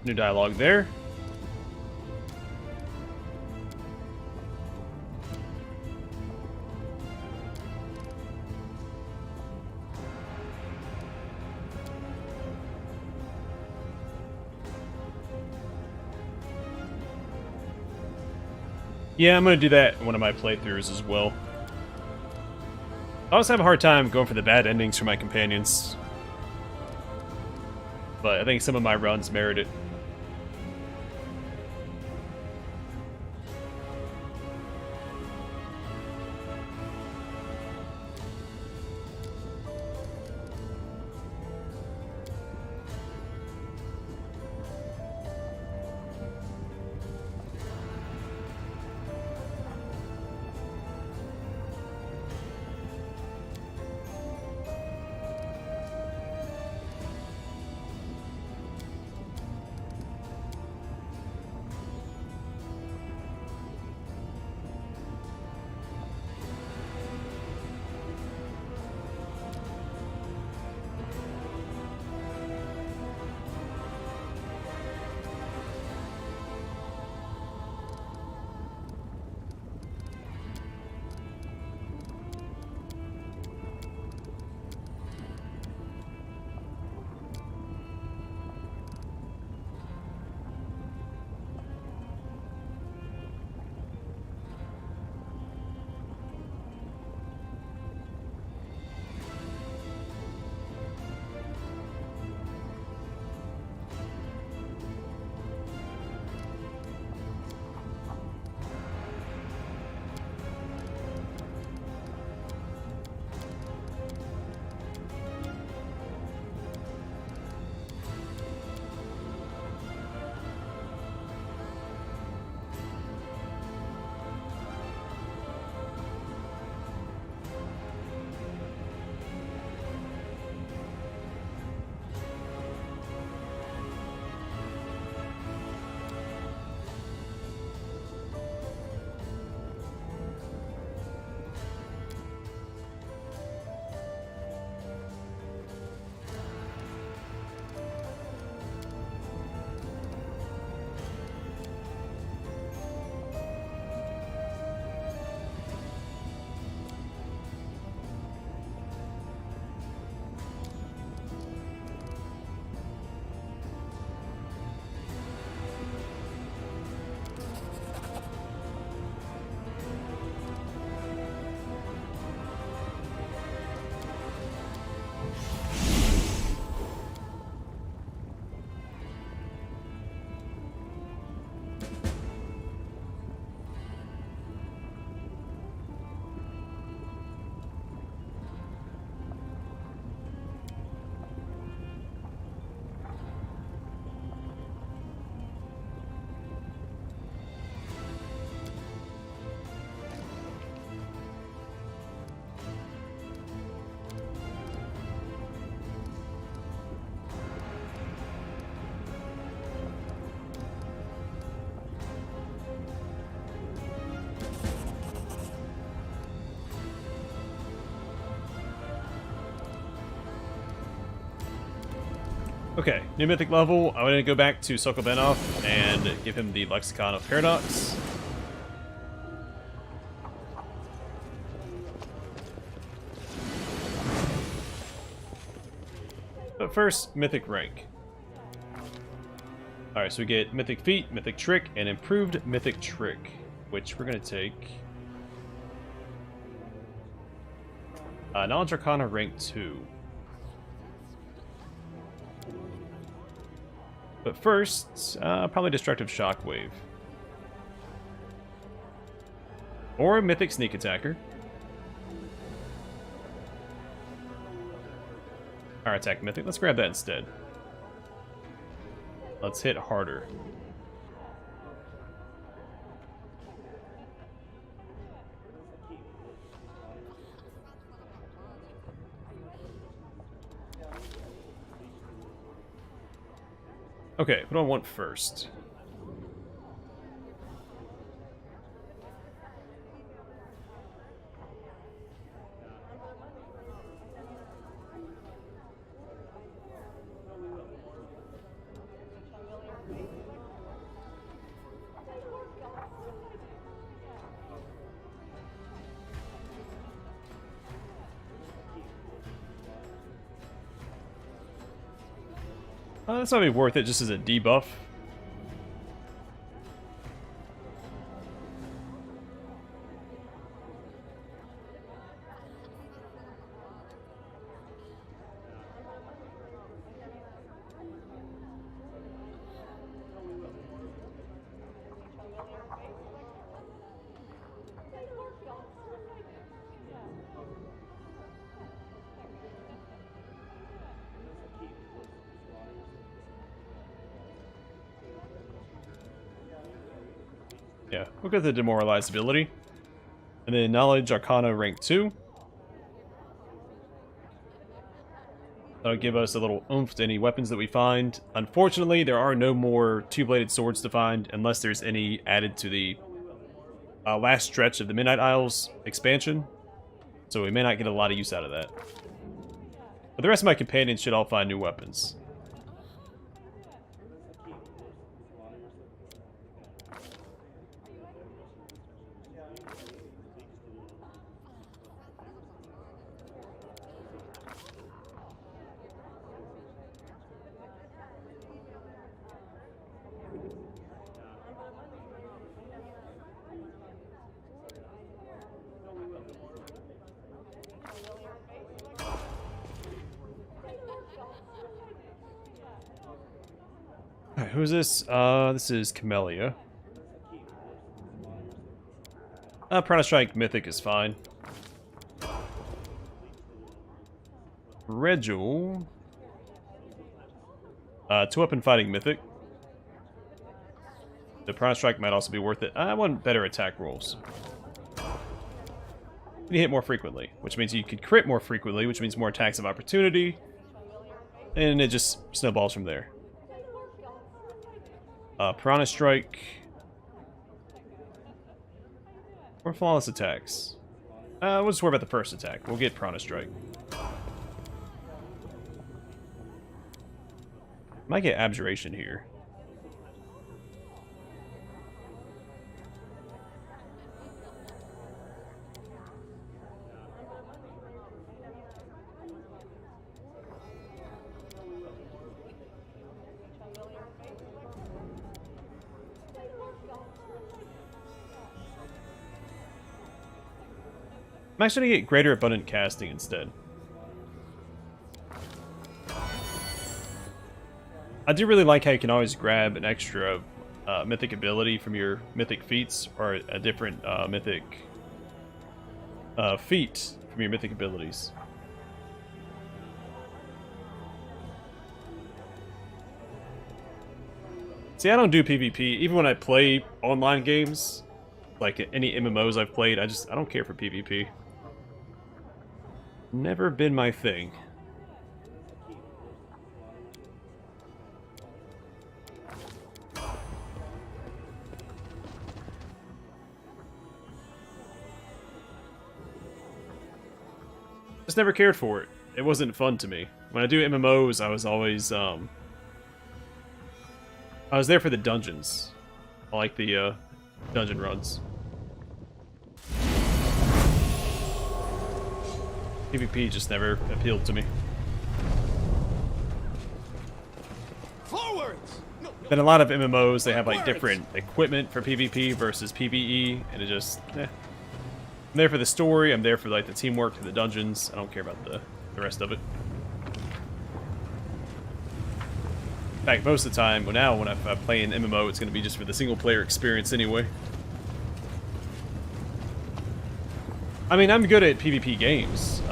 New dialogue there. Yeah, I'm gonna do that in one of my playthroughs as well. I always have a hard time going for the bad endings for my companions, but I think some of my runs merit it. Okay, new mythic level. I'm going to go back to Sokolbenov and give him the Lexicon of Paradox. But first, mythic rank. Alright, so we get mythic feat, mythic trick, and improved mythic trick, which we're going to take. Knowledge Arcana rank 2. But first, probably Destructive Shockwave. Or Mythic Sneak Attacker. Our attack mythic. Let's grab that instead. Let's hit harder. Okay, what do I want first? This might be worth it just as a debuff. Yeah, we'll get the Demoralized ability. And then Knowledge Arcana rank 2. That'll give us a little oomph to any weapons that we find. Unfortunately, there are no more two-bladed swords to find unless there's any added to the last stretch of the Midnight Isles expansion. So we may not get a lot of use out of that. But the rest of my companions should all find new weapons. Alright, who's this? This is Camellia. Prana Strike Mythic is fine. Regil. 2-weapon fighting Mythic. The Prana Strike might also be worth it. I want better attack rolls. You hit more frequently, which means you could crit more frequently, which means more attacks of opportunity. And it just snowballs from there. Piranha Strike. Or Flawless Attacks. We'll just worry about the first attack. We'll get Piranha Strike. Might get Abjuration here. I'm actually going to get Greater Abundant Casting instead. I do really like how you can always grab an extra mythic ability from your mythic feats, or a different mythic feat from your mythic abilities. See, I don't do PvP, even when I play online games, like any MMOs I've played, I don't care for PvP. Never been my thing. Just never cared for it. It wasn't fun to me. When I do MMOs, I was always I was there for the dungeons. I like the dungeon runs. PvP just never appealed to me. Forwards! No, no. Then a lot of MMOs, they have like different equipment for PvP versus PvE, and it just, I'm there for the story, I'm there for like the teamwork to the dungeons. I don't care about the rest of it. In fact, most of the time, when I play an MMO, it's going to be just for the single player experience anyway. I mean, I'm good at PvP games.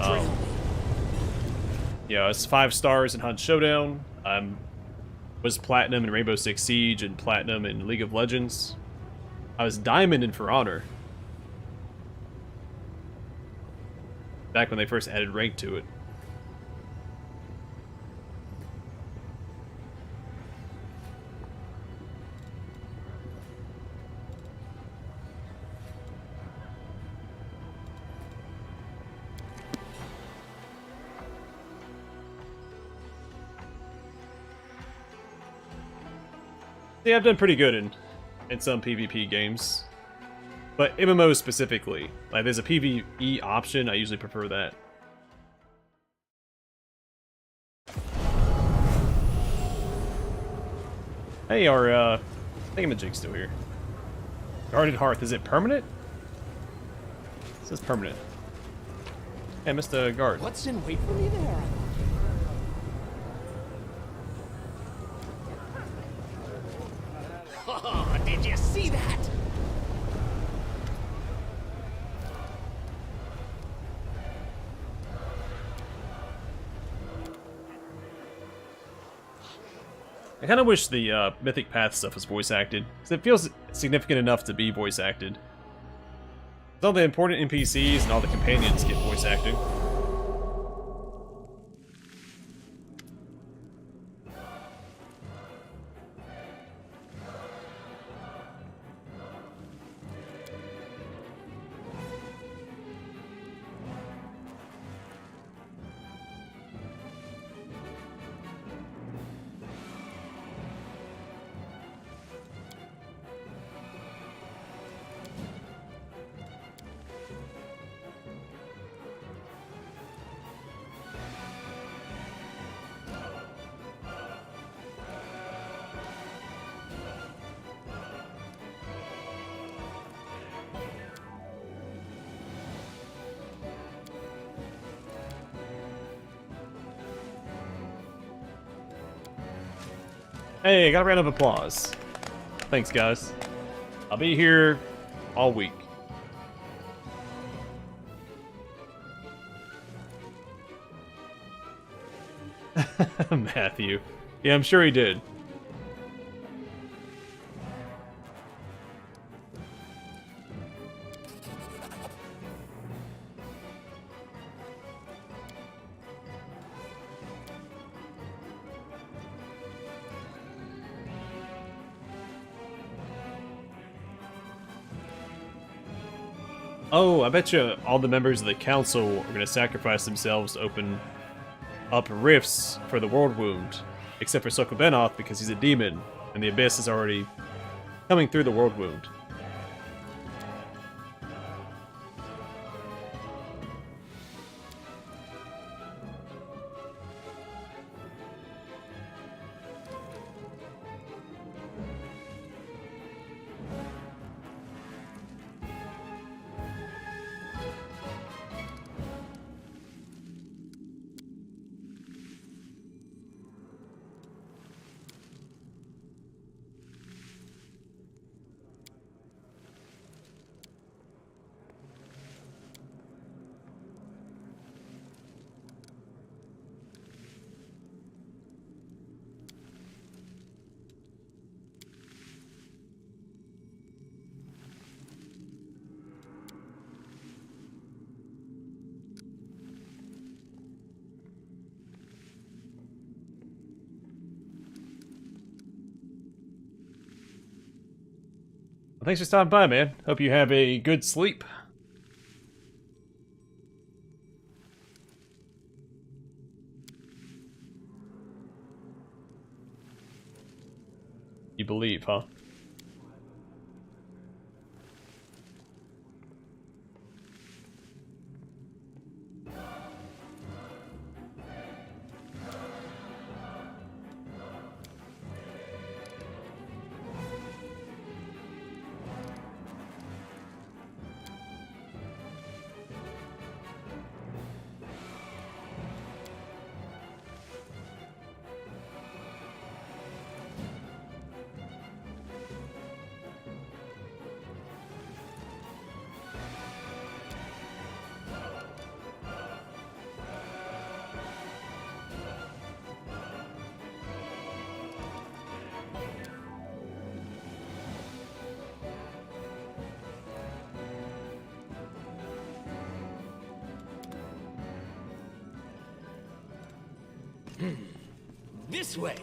Yeah, it's 5 stars in Hunt Showdown. Was platinum in Rainbow Six Siege and platinum in League of Legends. I was diamond in For Honor. Back when they first added rank to it. Yeah, I've done pretty good in some PvP games. But MMOs specifically. Like, there's a PvE option, I usually prefer that. Hey, our, thingamajig's still here. Guarded Hearth, is it permanent? It says permanent. Hey, I missed a guard. What's in wait for me there? Oh, did you see that? I kind of wish the Mythic Path stuff was voice acted, because it feels significant enough to be voice acted. All the important NPCs and all the companions get voice acting. Hey, got a round of applause. Thanks, guys. I'll be here all week. Matthew. Yeah, I'm sure he did. Oh, I bet you all the members of the council are going to sacrifice themselves to open up rifts for the World Wound. Except for Sokobenoth because he's a demon, and the Abyss is already coming through the World Wound. Well, thanks for stopping by, man. Hope you have a good sleep. You believe, huh? This way.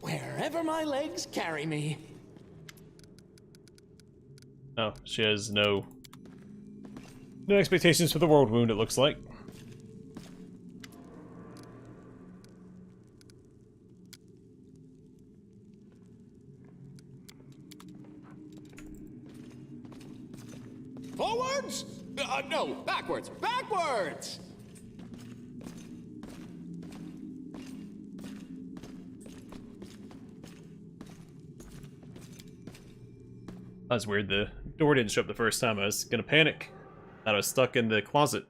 Wherever my legs carry me. Oh, she has no expectations for the world wound, it looks like. Forwards? No, backwards. Backwards! That's weird, the door didn't show up the first time. I was gonna panic. Thought I was stuck in the closet.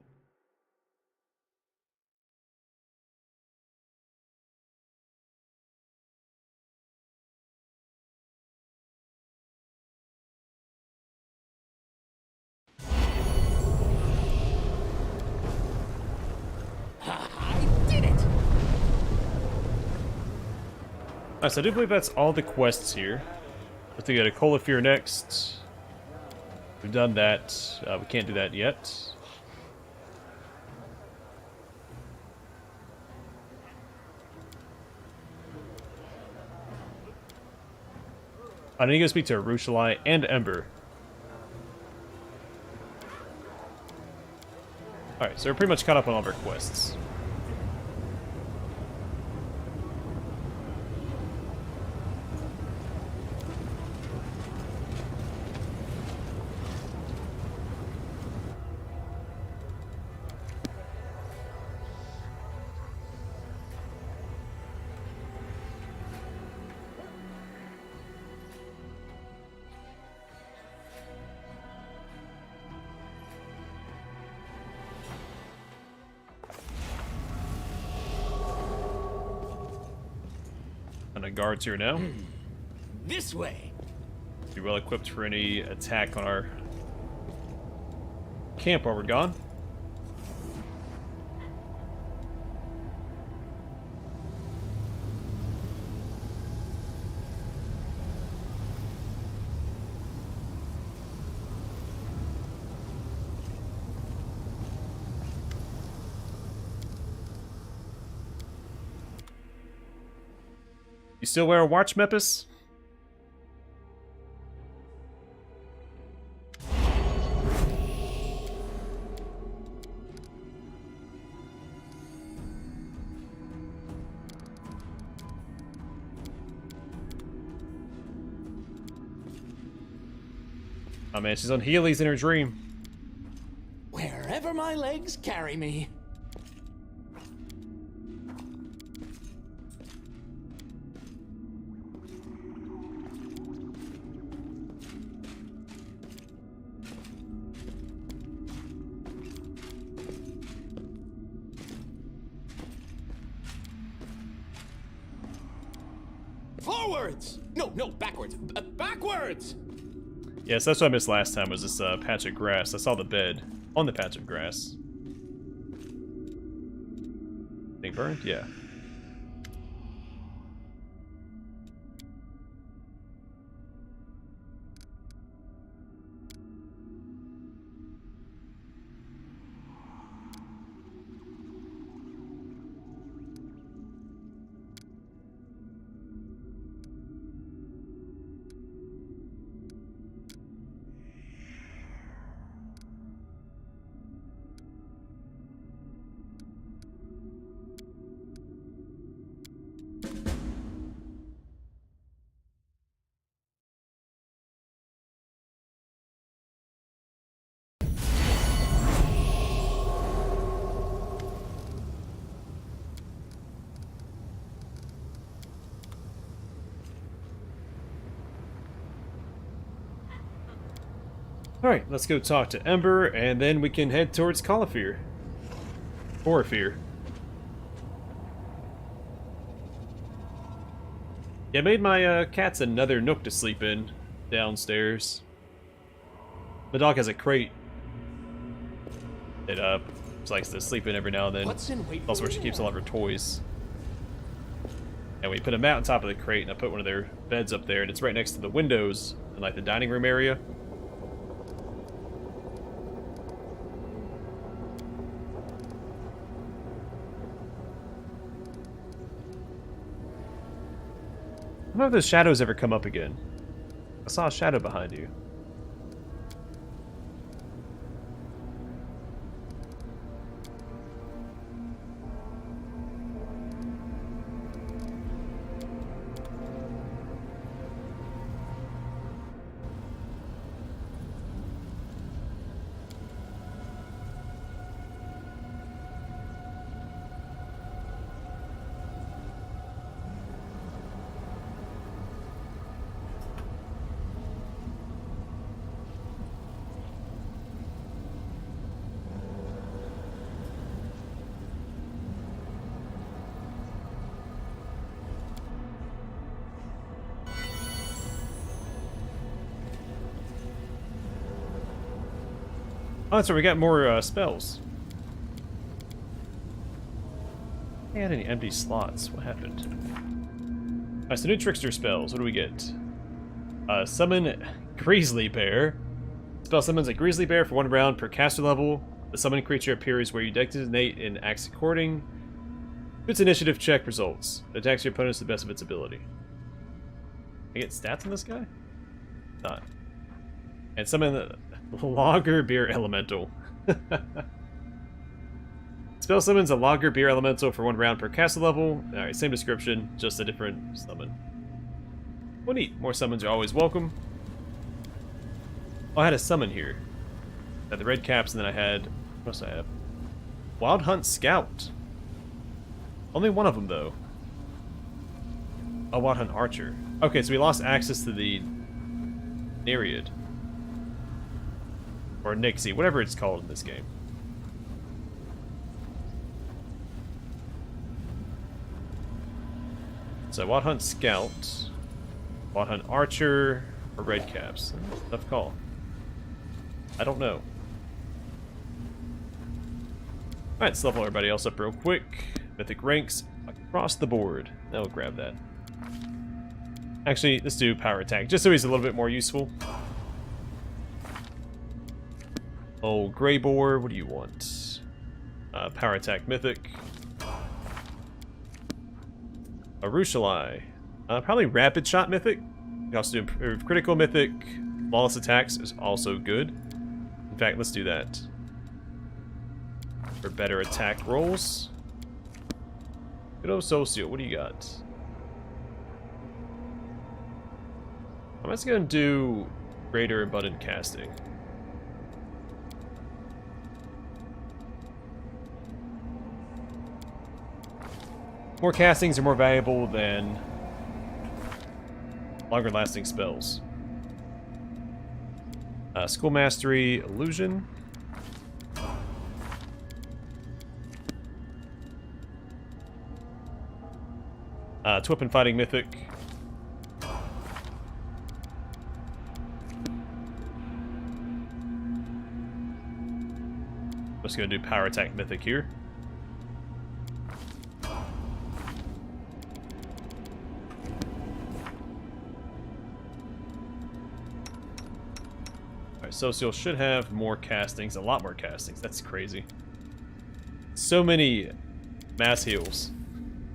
I did it! Alright, so I do believe that's all the quests here. Let's go to Colafear next. We've done that. We can't do that yet. I need to go speak to Rushalai and Ember. Alright, so we're pretty much caught up on all of our quests. Guards here now. This way. Be well equipped for any attack on our camp while we're gone. You still wear a watch, Mepis? Oh man, she's on Heelys in her dream. Wherever my legs carry me. Forwards! No, backwards. Backwards! Yes, that's what I missed last time, was this patch of grass. I saw the bed on the patch of grass. Think burned? Yeah. Alright, let's go talk to Ember, and then we can head towards Calafir. Or Fear. Yeah, I made my cats another nook to sleep in downstairs. The dog has a crate. It likes to sleep in every now and then. Also where she keeps all of her toys. And we put a mat on top of the crate, and I put one of their beds up there, and it's right next to the windows in like the dining room area. I don't know if those shadows ever come up again. I saw a shadow behind you. Oh, that's right, we got more spells. I had any empty slots. What happened? Alright, so new Trickster spells. What do we get? Summon Grizzly Bear. Spell summons a Grizzly Bear for 1 round per caster level. The summoned creature appears where you designate and acts according to its initiative check results. It attacks your opponents to the best of its ability. I get stats on this guy? Not. And summon the Lager Beer Elemental. Spell summons a Lager Beer Elemental for 1 round per caster level. Alright, same description, just a different summon. Well, neat. More summons are always welcome. Oh, I had a summon here. I had the red caps, and then I had... What else do I have? Wild Hunt Scout. Only one of them, though. Oh, Wild Hunt Archer. Okay, so we lost access to the Nereid. Or Nixie, whatever it's called in this game. So Wild Hunt Scout, Wild Hunt Archer, or Red Caps. Tough call. I don't know. Alright, let's level everybody else up real quick. Mythic ranks across the board. Now we'll grab that. Actually, let's do power attack, just so he's a little bit more useful. Oh, Grey Boar, what do you want? Power attack mythic. Arushalai. Probably rapid shot mythic. You can also do improved critical mythic. Flawless attacks is also good. In fact, let's do that. For better attack rolls. Good old Socio, what do you got? I'm just gonna do greater abundant casting. More castings are more valuable than longer lasting spells. School Mastery, Illusion. Weapon Fighting Mythic. I'm just gonna do Power Attack Mythic here. Socio should have more castings, a lot more castings. That's crazy. So many mass heals.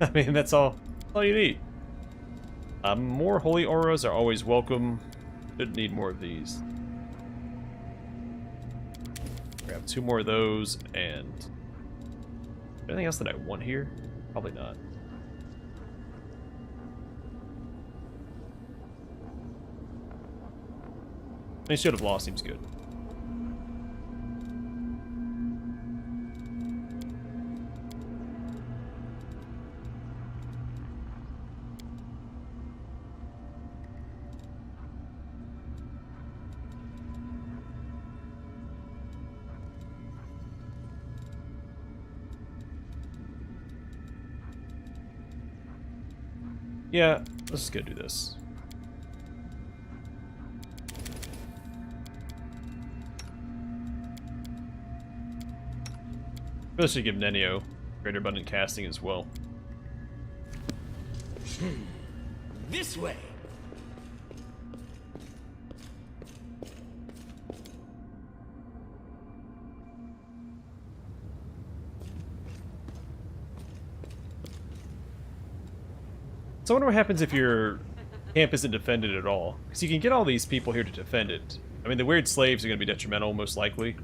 I mean, that's all you need. More holy auras are always welcome. Should need more of these. Grab 2 more of those, and anything else that I want here? Probably not. They should have lost, seems good. Yeah, let's just go do this. Really should give Nenio greater abundant casting as well. This way. So I wonder what happens if your camp isn't defended at all. Because you can get all these people here to defend it. I mean, the weird slaves are going to be detrimental, most likely.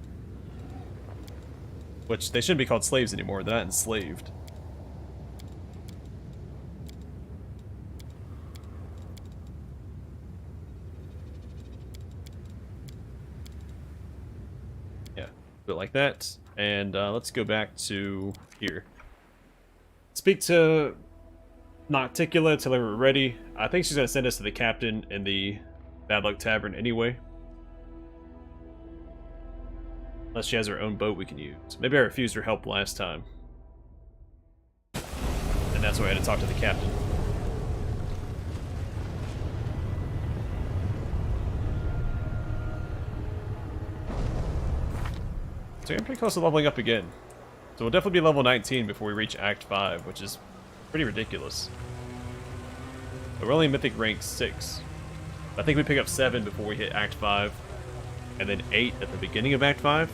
Which, they shouldn't be called slaves anymore. They're not enslaved. Yeah, do it like that. And let's go back to here. Speak to Nocticula, tell her we're ready. I think she's going to send us to the captain in the Bad Luck Tavern anyway. Unless she has her own boat we can use. Maybe I refused her help last time. And that's why I had to talk to the captain. So I'm pretty close to leveling up again. So we'll definitely be level 19 before we reach Act 5, which is pretty ridiculous. But we're only Mythic rank 6. I think we pick up 7 before we hit Act 5. And then 8 at the beginning of Act 5.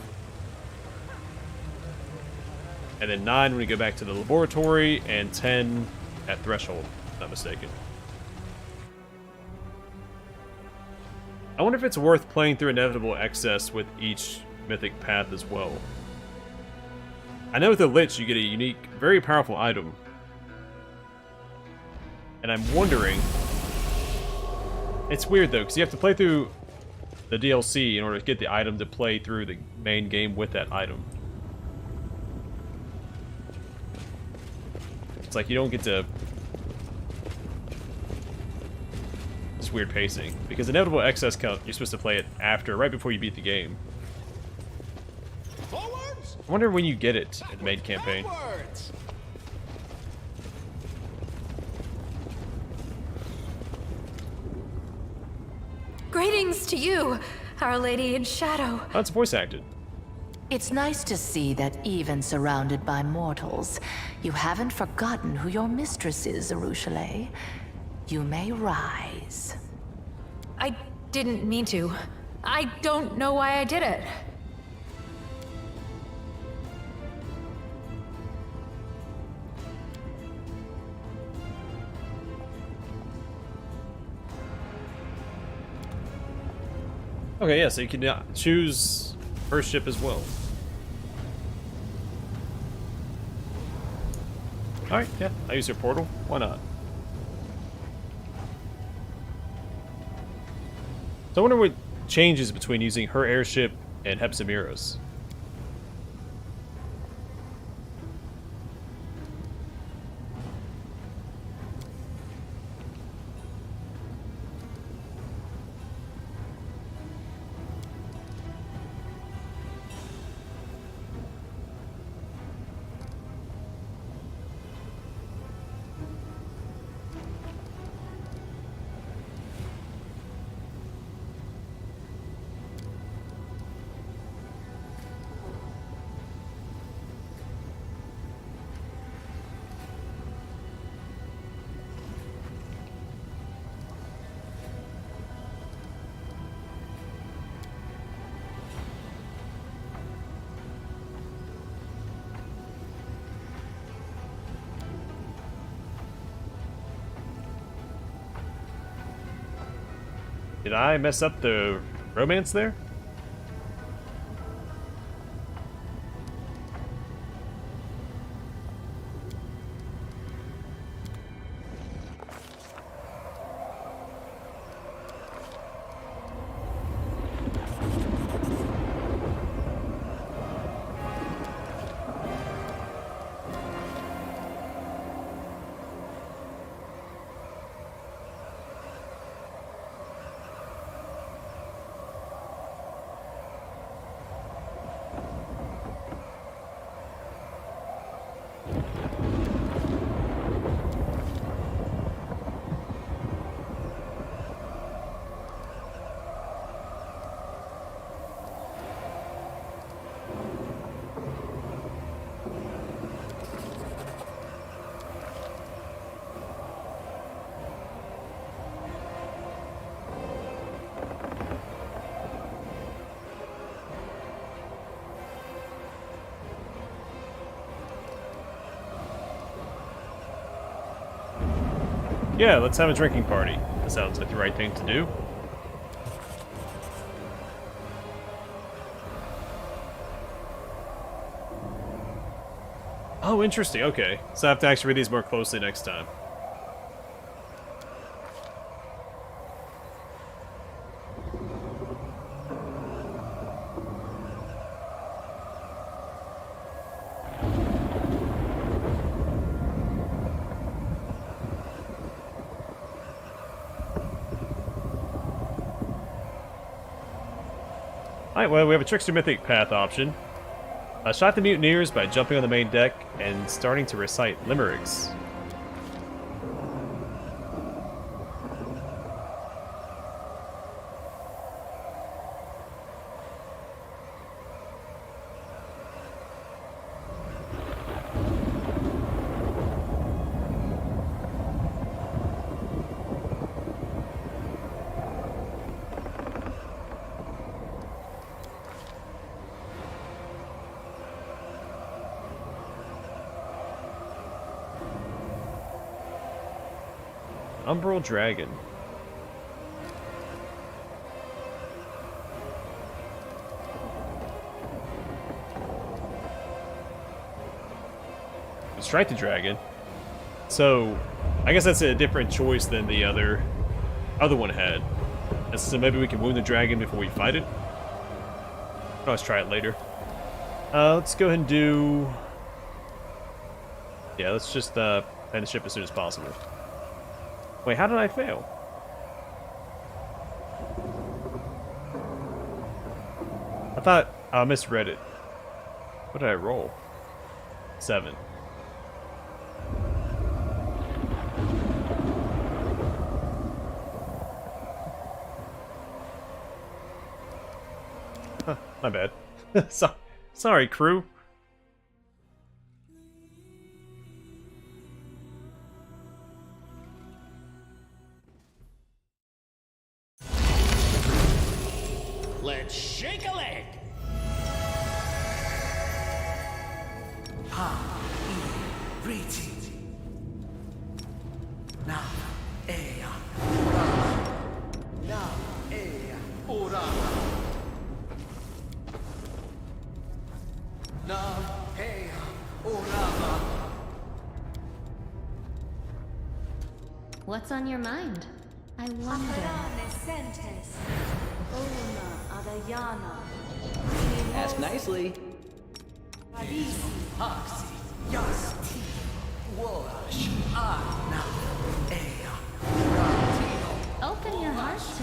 And then 9 when we go back to the laboratory, and 10 at Threshold, if I'm not mistaken. I wonder if it's worth playing through Inevitable Excess with each Mythic path as well. I know with the Lich you get a unique, very powerful item. And I'm wondering... It's weird though, because you have to play through the DLC in order to get the item to play through the main game with that item. It's like you don't get to... It's weird pacing. Because Inevitable Excess count, you're supposed to play it after, right before you beat the game. Forwards. I wonder when you get it in the main campaign. Backwards. Greetings to you, Our Lady in Shadow. Oh, it's voice acted. It's nice to see that even surrounded by mortals, you haven't forgotten who your mistress is, Arushale. You may rise. I didn't mean to. I don't know why I did it. Okay, yeah, so you can choose first ship as well. Alright, yeah, I use her portal. Why not? So I wonder what changes between using her airship and Hepsimira's. Did I mess up the romance there? Yeah, let's have a drinking party. That sounds like the right thing to do. Oh, interesting. Okay. So I have to actually read these more closely next time. Alright, well, we have a Trickster Mythic Path option. Shot the mutineers by jumping on the main deck and starting to recite limericks. Umbral Dragon. Strike the dragon. So, I guess that's a different choice than the other one had. And so maybe we can wound the dragon before we fight it. Let's try it later. Let's go ahead and do. Yeah, let's just land the ship as soon as possible. Wait, how did I fail? I thought I misread it. What did I roll? 7. Huh, my bad. Sorry, crew. Let's shake a leg. What's on your mind? I wonder. Ask nicely. Open your heart to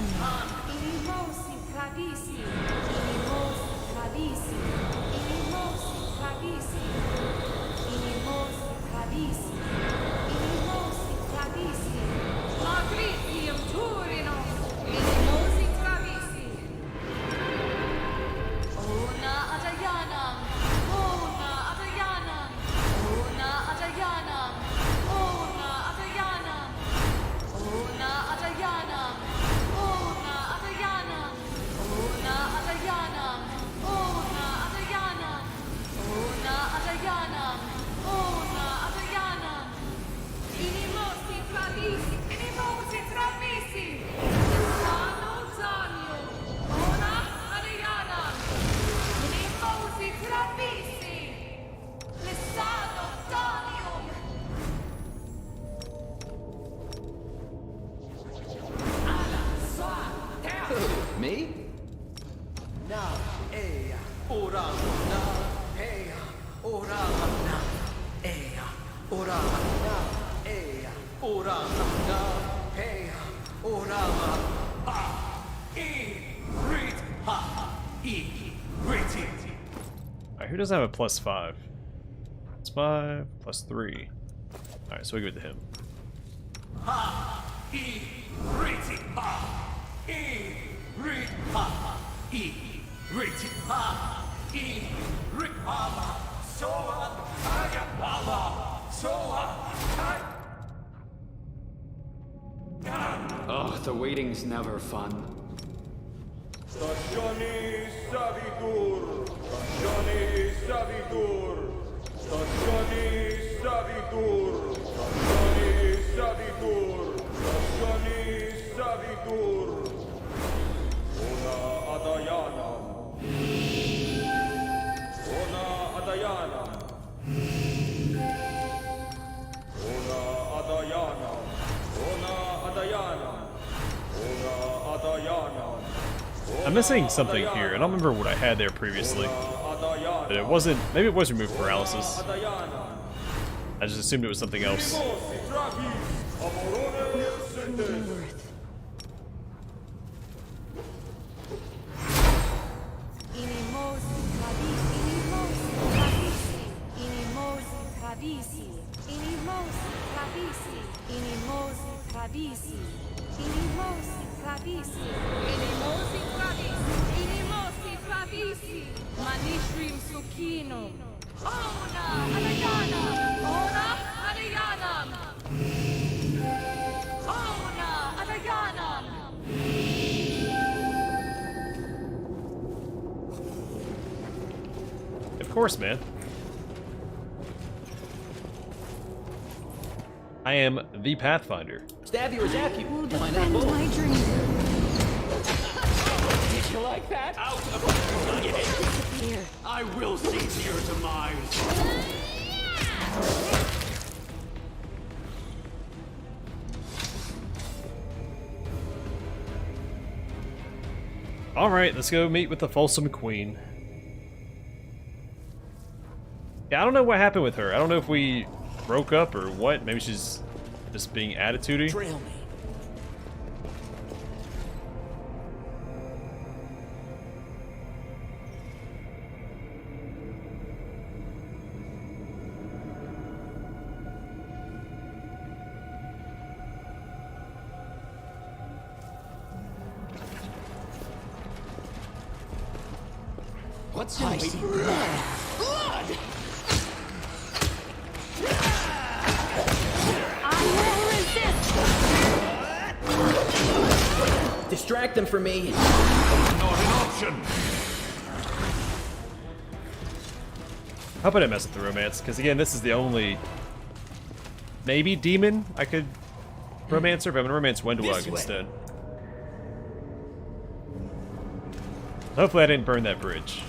Me? Alright, who doesn't have a +5? +5, +3. Alright, so we go to him. Oh, the waiting's never fun. Stagioni Savitur! Stagioni Savitur! Stagioni Savitur! Stagioni Savitur! Johnny Savitur. Ona Adayana. Ona Adayana. Ona Adayana. Ona Adayana. Ona Adayana. I'm missing something here. I don't remember what I had there previously. But it wasn't... Maybe it was remove paralysis. I just assumed it was something else. Manishrim Sukinum. Ona Adayana. Ona Adayana. Ona Adayana. Of course, man. I am the Pathfinder. Stab you or zap you. Why not Defend both? my dream. Did you like that? Out of my Here. I will see to your demise. Alright, let's go meet with the Folsom Queen. Yeah, I don't know what happened with her. I don't know if we broke up or what. Maybe she's just being attitudey. Trail me. What's your lady? Blood! Blood! I will resist. Distract them for me. Not an option. I hope I didn't mess with the romance, because again, this is the only maybe demon I could romance her, but I'm gonna romance Wendwag instead. Hopefully I didn't burn that bridge.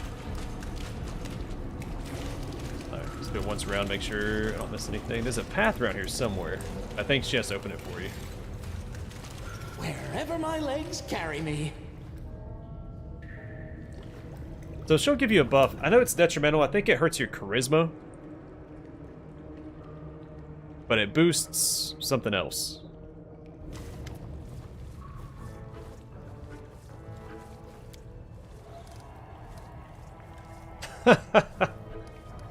Alright, let's go once around, make sure I don't miss anything. There's a path around here somewhere. I think she has to open it for you. Wherever my legs carry me. So she'll give you a buff. I know it's detrimental. I think it hurts your charisma. But it boosts something else.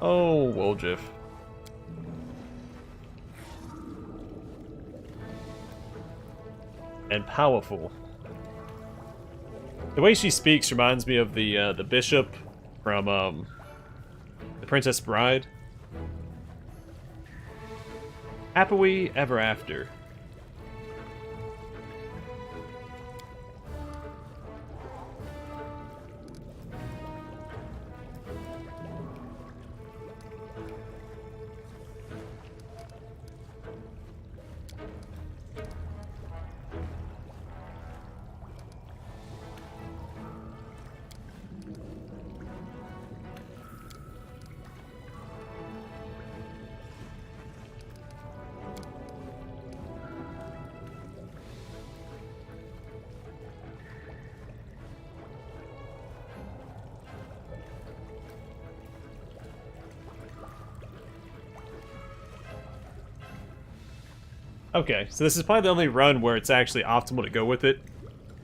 Oh, Woljif. And powerful. The way she speaks reminds me of the bishop from The Princess Bride. Happily ever after. Okay, so this is probably the only run where it's actually optimal to go with it.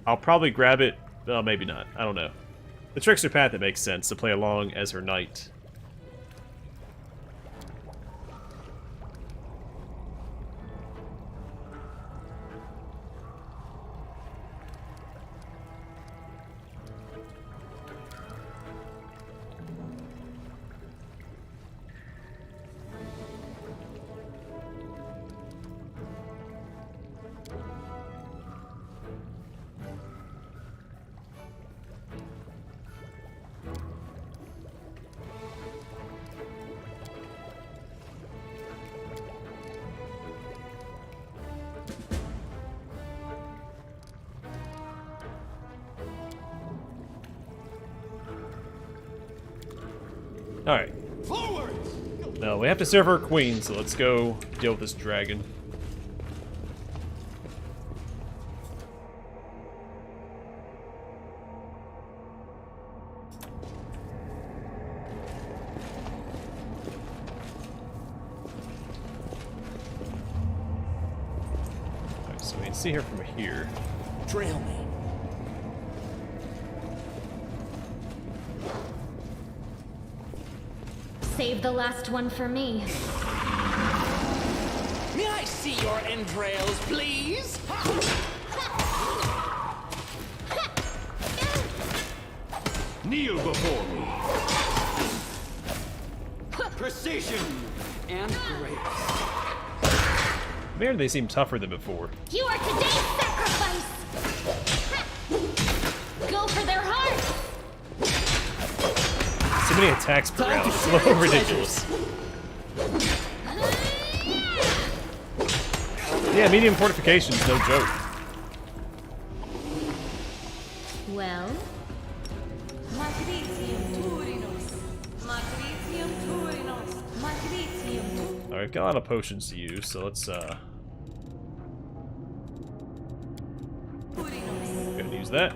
I'll probably grab it, well, maybe not, I don't know. The Trickster path, it makes sense to play along as her knight. Alright. No, we have to serve our queen, so let's go deal with this dragon. Alright, so we can see her from here. Trail me. Save the last one for me. May I see your entrails, please? Kneel before me. Precision and grace. Man, they seem tougher than before. You are today's sacrifice! Go for their hearts! So many attacks per round. It's a little ridiculous. Yeah, medium fortifications, no joke. Well, alright, we've got a lot of potions to use, so let's go ahead and use that.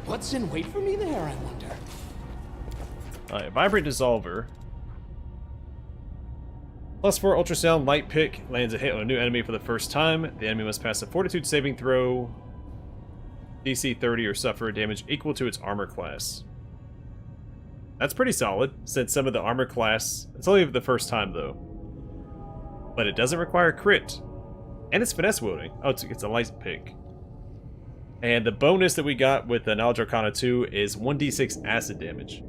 What's in wait for me there, I wonder? Alright, Vibrant Dissolver. +4 ultrasound light pick lands a hit on a new enemy for the first time. The enemy must pass a fortitude saving throw, DC 30, or suffer damage equal to its armor class. That's pretty solid, since some of the armor class... It's only the first time, though. But it doesn't require crit. And it's finesse wielding. Oh, it's a light pick. And the bonus that we got with the Knowledge Arcana 2 is 1d6 acid damage.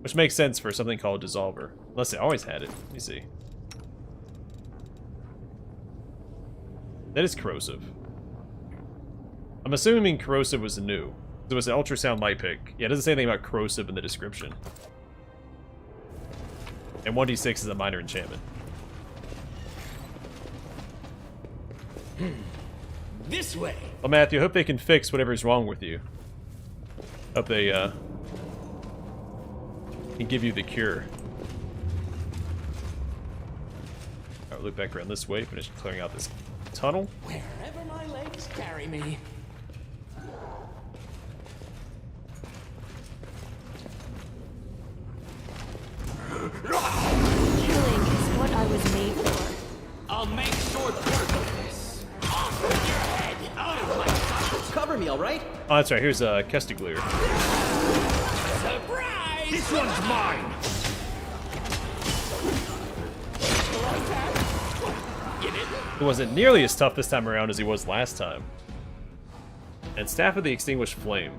Which makes sense for something called Dissolver. Unless they always had it. Let me see. That is corrosive. I'm assuming corrosive was new. It was an ultrasound light pick. Yeah, it doesn't say anything about corrosive in the description. And 1d6 is a minor enchantment. This way. Well, Matthew, I hope they can fix whatever's wrong with you. Hope they, can give you the cure. Alright, look back around this way, finish clearing out this tunnel. Wherever my legs carry me. Killing is what I was made for. I'll make short work of this. Off with your head! Out of my sight! Cover me, all right? Oh, that's right. Here's Kestiglir. Surprise! This one's mine! He wasn't nearly as tough this time around as he was last time. And Staff of the Extinguished Flame.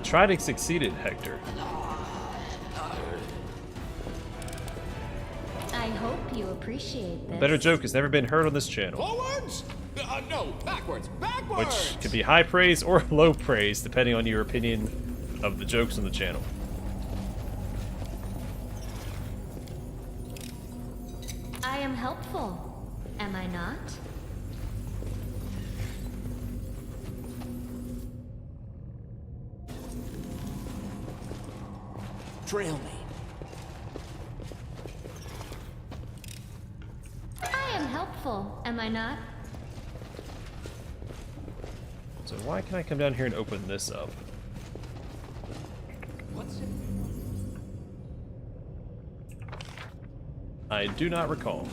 Tried and succeeded, Hector. I hope you appreciate this. A better joke has never been heard on this channel. Forwards? No, backwards, backwards! Which could be high praise or low praise, depending on your opinion of the jokes on the channel. I am helpful, am I not? Trail me. I am helpful, am I not? So why can I come down here and open this up? What's it? I do not recall.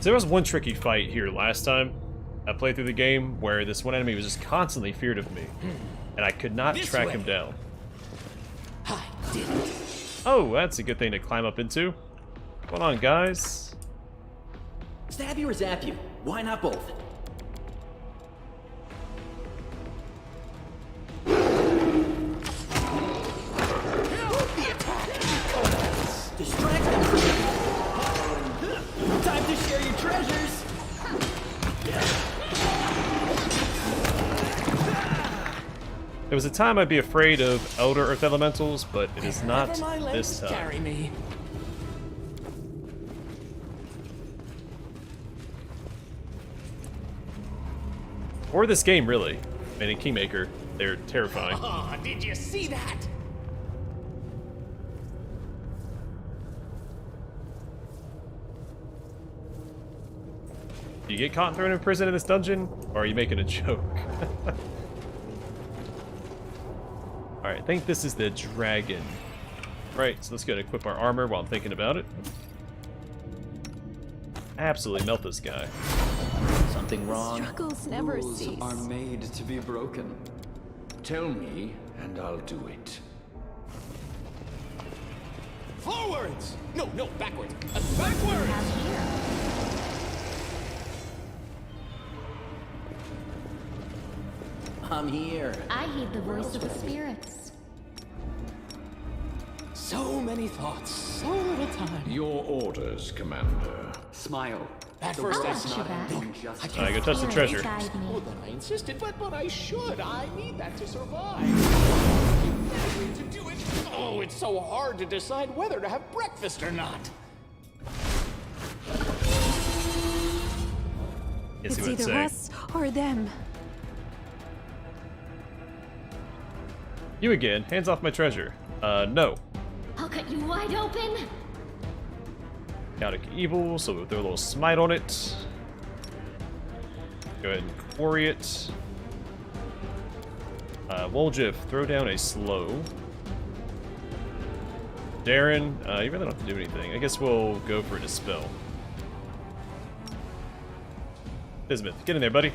So there was one tricky fight here last time I played through the game where this one enemy was just constantly feared of me, and I could not track him down. I did it. Oh, that's a good thing to climb up into. Hold on, guys. Stab you or zap you? Why not both? There was a time I'd be afraid of Elder Earth Elementals, but it is not Wherever my this legs time. carry me. Or this game, really. I mean, in Kingmaker, they're terrifying. Oh, did you see that? Do you get caught and thrown in prison in this dungeon? Or are you making a joke? Alright, I think this is the dragon. Right, so let's go and equip our armor while I'm thinking about it. Absolutely melt this guy. Something wrong? Struggles never Rules cease. are made to be broken. Tell me, and I'll do it. Forwards! No, backwards. Backwards! I'm here. I heed the voice of the spirits. So many thoughts, so little time. Your orders, Commander. Smile. At The first I world's got not you back. ending just yet. Alright, go touch the treasure. Guide me. Oh, then I insisted, but I should. I need that to survive. You begged me to do it. Oh, it's so hard to decide whether to have breakfast or not. Let's see It's what it either say. us or them. You again. Hands off my treasure. No. I'll cut you wide open. Chaotic Evil, so we'll throw a little smite on it. Go ahead and quarry it. Woljif, throw down a slow. Darren, you really don't have to do anything. I guess we'll go for a dispel. Bismuth, get in there, buddy.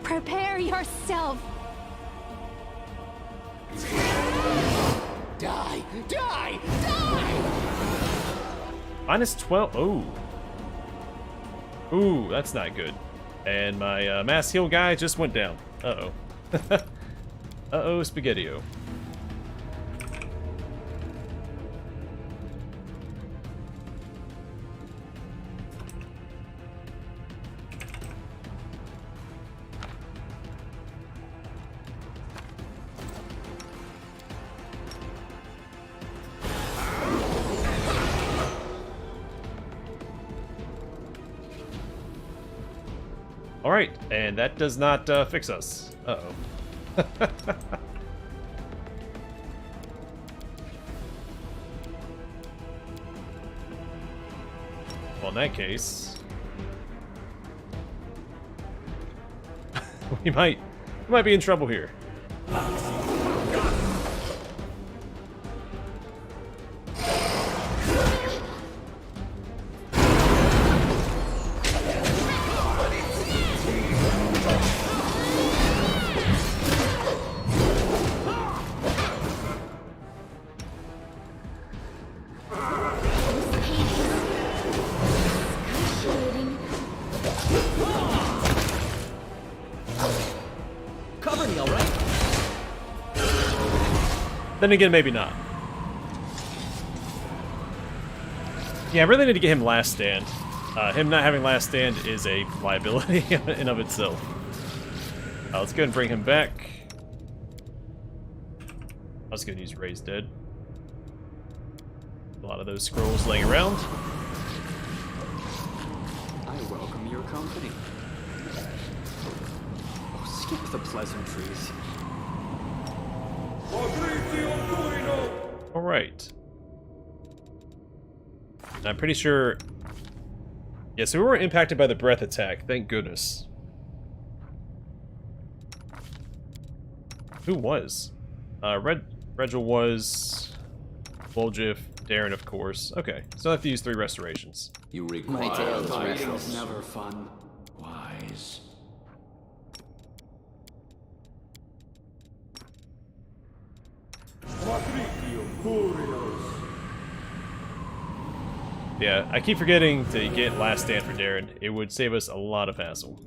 Prepare yourself. Die! Die! Die! Minus 12. Oh. Ooh, that's not good. And my mass heal guy just went down. Uh-oh. Uh-oh, Spaghetti-O. Alright, and that does not fix us. Uh-oh. Well, in that case... we might be in trouble here. Cover me, all right? Then again, maybe not. Yeah, I really need to get him last stand. Him not having last stand is a liability in and of itself. Let's go and bring him back. I was going to use Raised Dead. A lot of those scrolls laying around. I welcome your company. Oh, skip the pleasantries. Alright. I'm pretty sure... Yeah, so we weren't impacted by the breath attack, thank goodness. Who was? Regil was... Woljif, Darren, of course. Okay, so I have to use 3 restorations. You My require tales thresholds. never fun. Wise. Yeah, I keep forgetting to get last stand for Darren. It would save us a lot of hassle.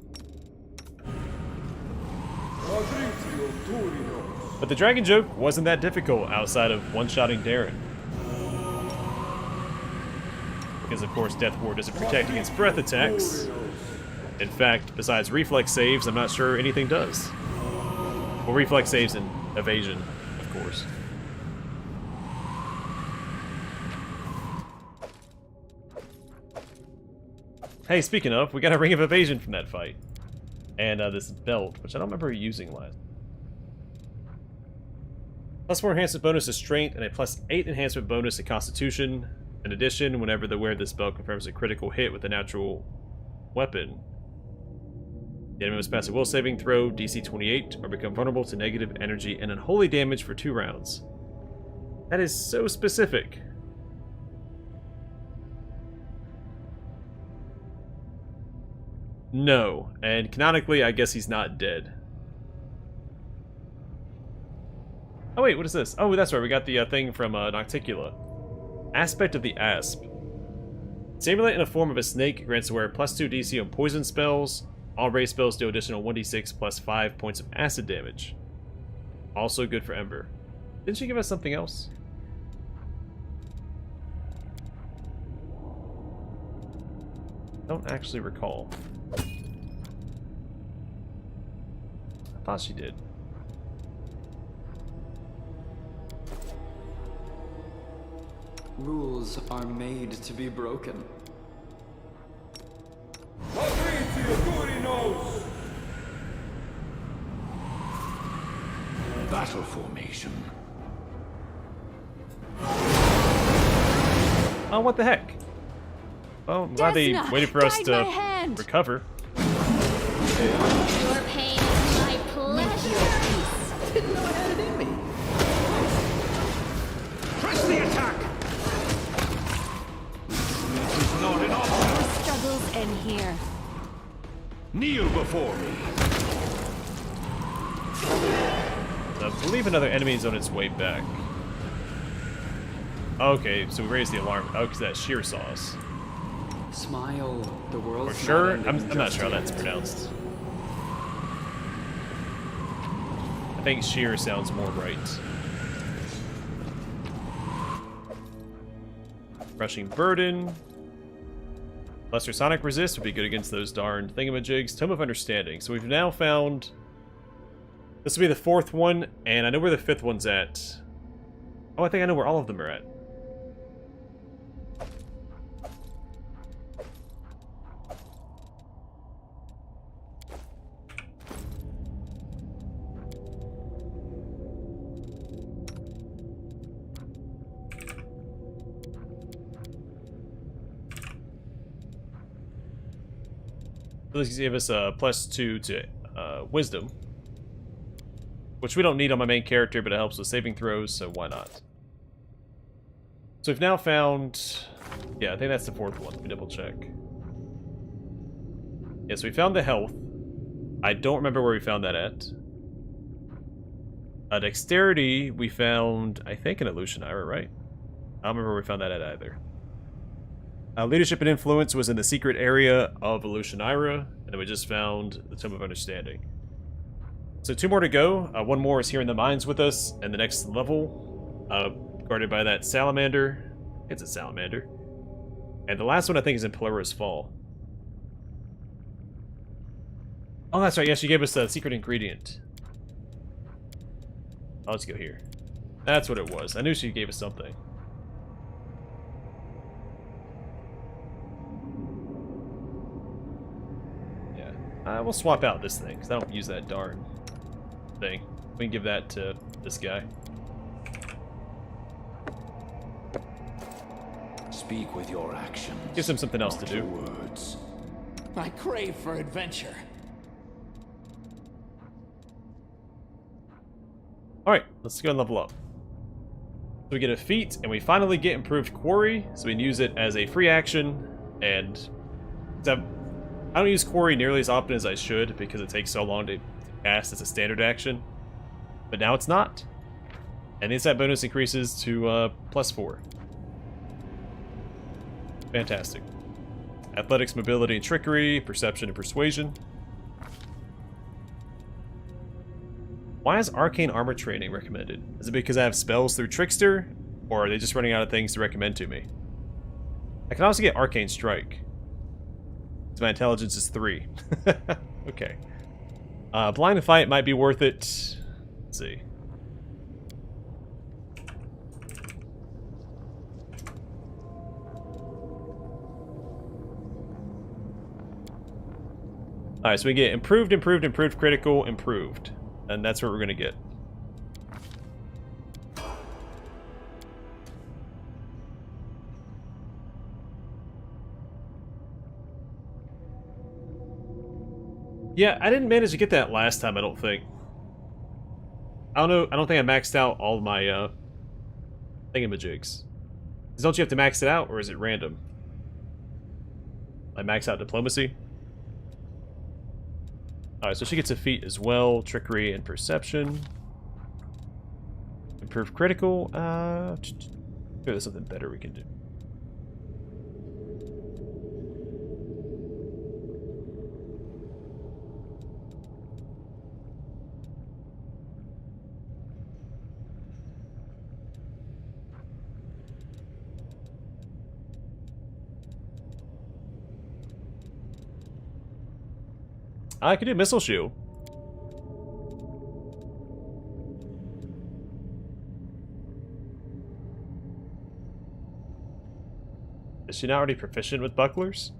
But the dragon joke wasn't that difficult outside of one-shotting Darren. Because of course Death Ward doesn't protect against breath attacks. In fact, besides reflex saves, I'm not sure anything does. Well, reflex saves and evasion, of course. Hey, speaking of, we got a Ring of Evasion from that fight. And this belt, which I don't remember using last. +4 enhancement bonus to Strength and a +8 enhancement bonus to Constitution. In addition, whenever the wearer of this belt confirms a critical hit with a natural weapon, the enemy must pass a will saving throw, DC 28, or become vulnerable to negative energy and unholy damage for 2 rounds. That is so specific. No, and canonically, I guess he's not dead. Oh wait, what is this? Oh, that's right, we got the thing from Nocticula. Aspect of the Asp. Simulate in the form of a snake grants the wearer +2 DC on poison spells. All race spells do additional 1d6 +5 points of acid damage. Also good for Ember. Didn't she give us something else? Don't actually recall. I thought she did. Rules are made to be broken. Battle formation. Oh, what the heck? Oh, I'm glad they Desna, waited for us guide my to hand. recover. Your pain is my pleasure. Didn't know I had it in me. Press the attack! This is not an option. Struggles end here. Kneel before me. I believe another enemy is on its way back. Okay, so we raised the alarm. Oh, because that sheer saw us. Smile, the world. For sure? I'm not sure how that's pronounced. I think sheer sounds more right. Crushing Burden. Lesser Sonic Resist would be good against those darned thingamajigs. Tome of Understanding. So we've now found... This will be the 4th one, and I know where the 5th one's at. Oh, I think I know where all of them are at. This gave us a +2 to Wisdom. Which we don't need on my main character, but it helps with saving throws, so why not? So we've now found... Yeah, I think that's the 4th one. Let me double check. Yes, we found the health. I don't remember where we found that at. Dexterity, we found, I think, an Illusionira, right? I don't remember where we found that at either. Leadership and Influence was in the secret area of Illusionira, and then we just found the Tome of Understanding. So 2 more to go. 1 more is here in the mines with us, and the next level, guarded by that salamander. It's a salamander. And the last one, I think, is in Pelorus Fall. Oh, that's right. Yeah, she gave us a secret ingredient. Oh, let's go here. That's what it was. I knew she gave us something. Yeah. We'll swap out this thing, because I don't use that darn thing. We can give that to this guy. Speak with your actions. Gives him something else to not do. your words. I crave for adventure. Alright, let's go and level up. So we get a feat, and we finally get improved quarry, so we can use it as a free action, and I don't use quarry nearly as often as I should because it takes so long to cast as a standard action, but now it's not. And the insight bonus increases to +4. Fantastic. Athletics, mobility, and trickery, perception, and persuasion. Why is arcane armor training recommended? Is it because I have spells through Trickster? Or are they just running out of things to recommend to me? I can also get arcane strike. So my intelligence is 3. Okay. Blind to fight might be worth it. Let's see. Alright, so we get improved, improved, improved, critical, improved. And that's what we're going to get. Yeah, I didn't manage to get that last time, I don't think. I don't know, I don't think I maxed out all my, thingamajigs. Don't you have to max it out, or is it random? I max out diplomacy? Alright, so she gets a feat as well. Trickery and perception. Improved critical. Maybe there's something better we can do. I could do missile shield. Is she not already proficient with bucklers?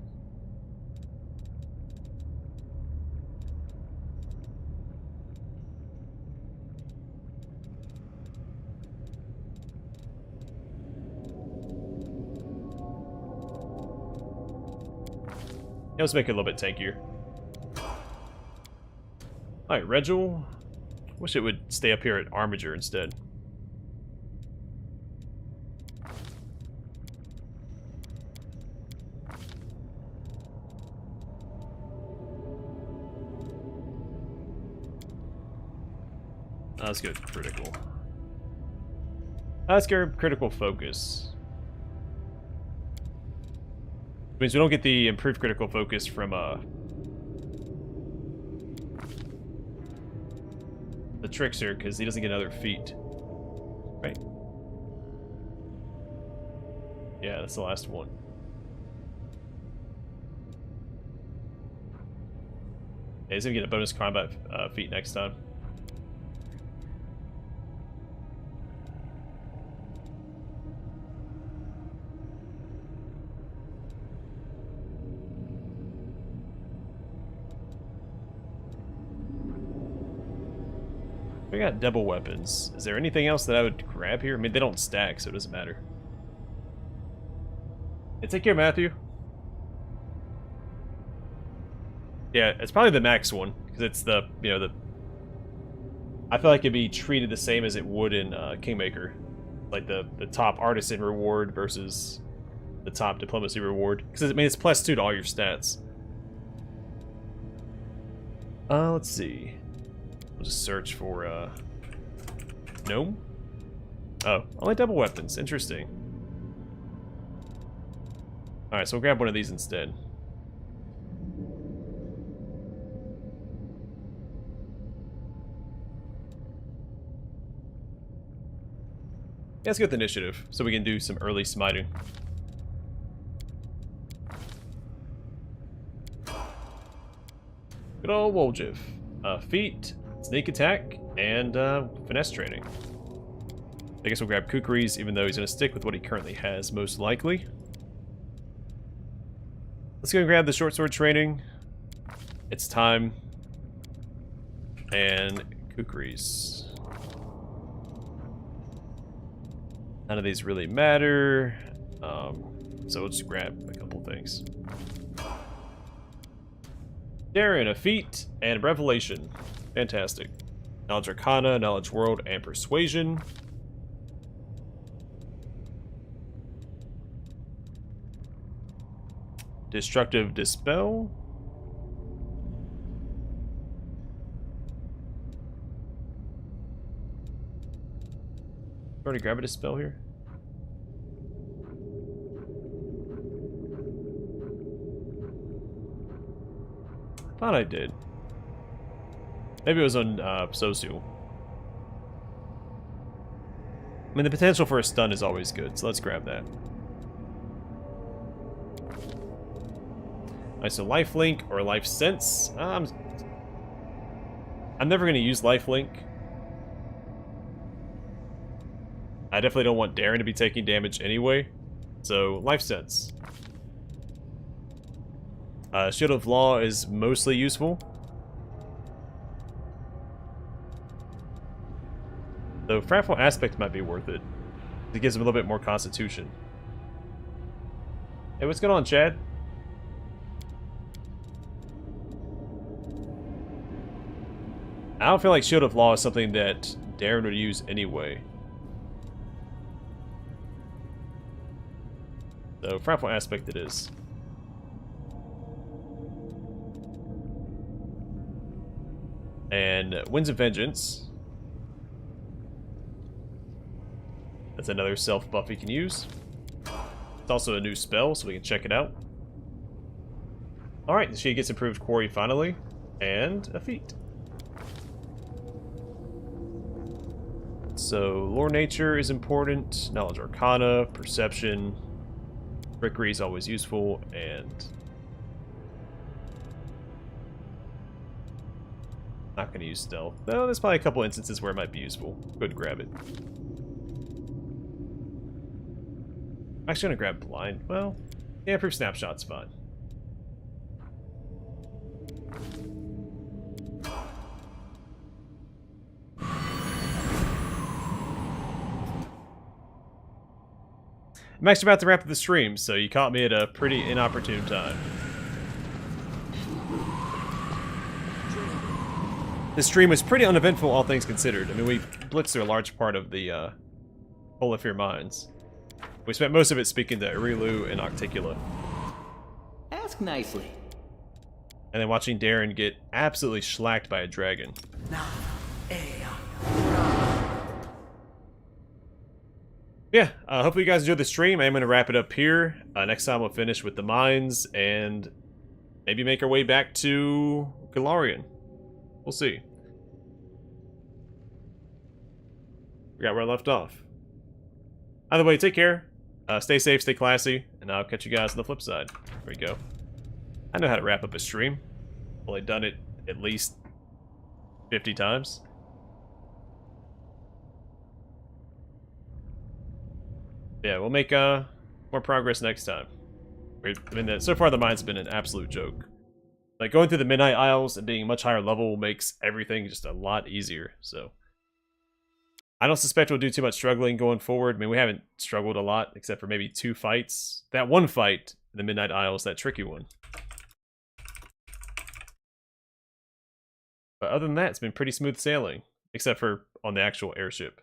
Yeah, let's make it a little bit tankier. Alright, Regil. Wish it would stay up here at Armiger instead. Let's go critical. Let's go critical focus. Means we don't get the improved critical focus from the Trickster, because he doesn't get another feat. Right? Yeah, that's the last one. Yeah, he's gonna get a bonus combat feat next time. We got double weapons. Is there anything else that I would grab here? I mean, they don't stack, so it doesn't matter. Hey, take care, Matthew. Yeah, it's probably the max one, because it's the, you know, the... I feel like it'd be treated the same as it would in Kingmaker. Like the top artisan reward versus the top diplomacy reward. Because, I mean, it's +2 to all your stats. Let's see. We'll just search for, Gnome? Oh, only double weapons. Interesting. Alright, so we'll grab one of these instead. Yeah, let's go with initiative, so we can do some early smiting. Good old Woljev. Feet, sneak attack, and finesse training. I guess we'll grab Kukri's, even though he's going to stick with what he currently has, most likely. Let's go and grab the short sword training. It's time. And Kukri's. None of these really matter. So we'll just grab a couple things. Darren, a feat, and revelation. Fantastic. Knowledge Arcana, Knowledge World, and Persuasion. Destructive Dispel. Already grab a Dispel here? I thought I did. Maybe it was on Social. mean, the potential for a stun is always good, so let's grab that. Alright, so lifelink or life sense. I'm never going to use lifelink. I definitely don't want Darren to be taking damage anyway. So, life sense. Shield of Law is mostly useful. Though Fratful Aspect might be worth it. It gives him a little bit more constitution. Hey, what's going on, Chad? I don't feel like Shield of Law is something that Darren would use anyway. So, Fratful Aspect it is. And Winds of Vengeance. That's another self-buff he can use. It's also a new spell, so we can check it out. Alright, she gets improved quarry finally. And a feat. So, Lore Nature is important. Knowledge Arcana, Perception. Trickery is always useful, and... not going to use Stealth. Though there's probably a couple instances where it might be useful. Go ahead and grab it. I'm actually going to grab Blind. Well, yeah, Proof Snapshot's fine. I'm actually about to wrap up the stream, so you caught me at a pretty inopportune time. This stream was pretty uneventful, all things considered. I mean, we blitzed through a large part of the Olafir Mines. We spent most of it speaking to Irilu and Octicula. Ask nicely. And then watching Darren get absolutely shellacked by a dragon. Yeah, hopefully you guys enjoyed the stream. I'm going to wrap it up here. Next time we'll finish with the mines and maybe make our way back to Galarian. We'll see. Forgot where I left off. Either way, take care. Stay safe, stay classy, and I'll catch you guys on the flip side. There we go. I know how to wrap up a stream. Well, I've done it at least 50 times. Yeah, we'll make more progress next time. I mean, so far the mine's been an absolute joke. Like, going through the Midnight Isles and being much higher level makes everything just a lot easier, so... I don't suspect we'll do too much struggling going forward. I mean, we haven't struggled a lot, except for maybe 2 fights. That one fight in the Midnight Isles, that tricky one. But other than that, it's been pretty smooth sailing. Except for on the actual airship.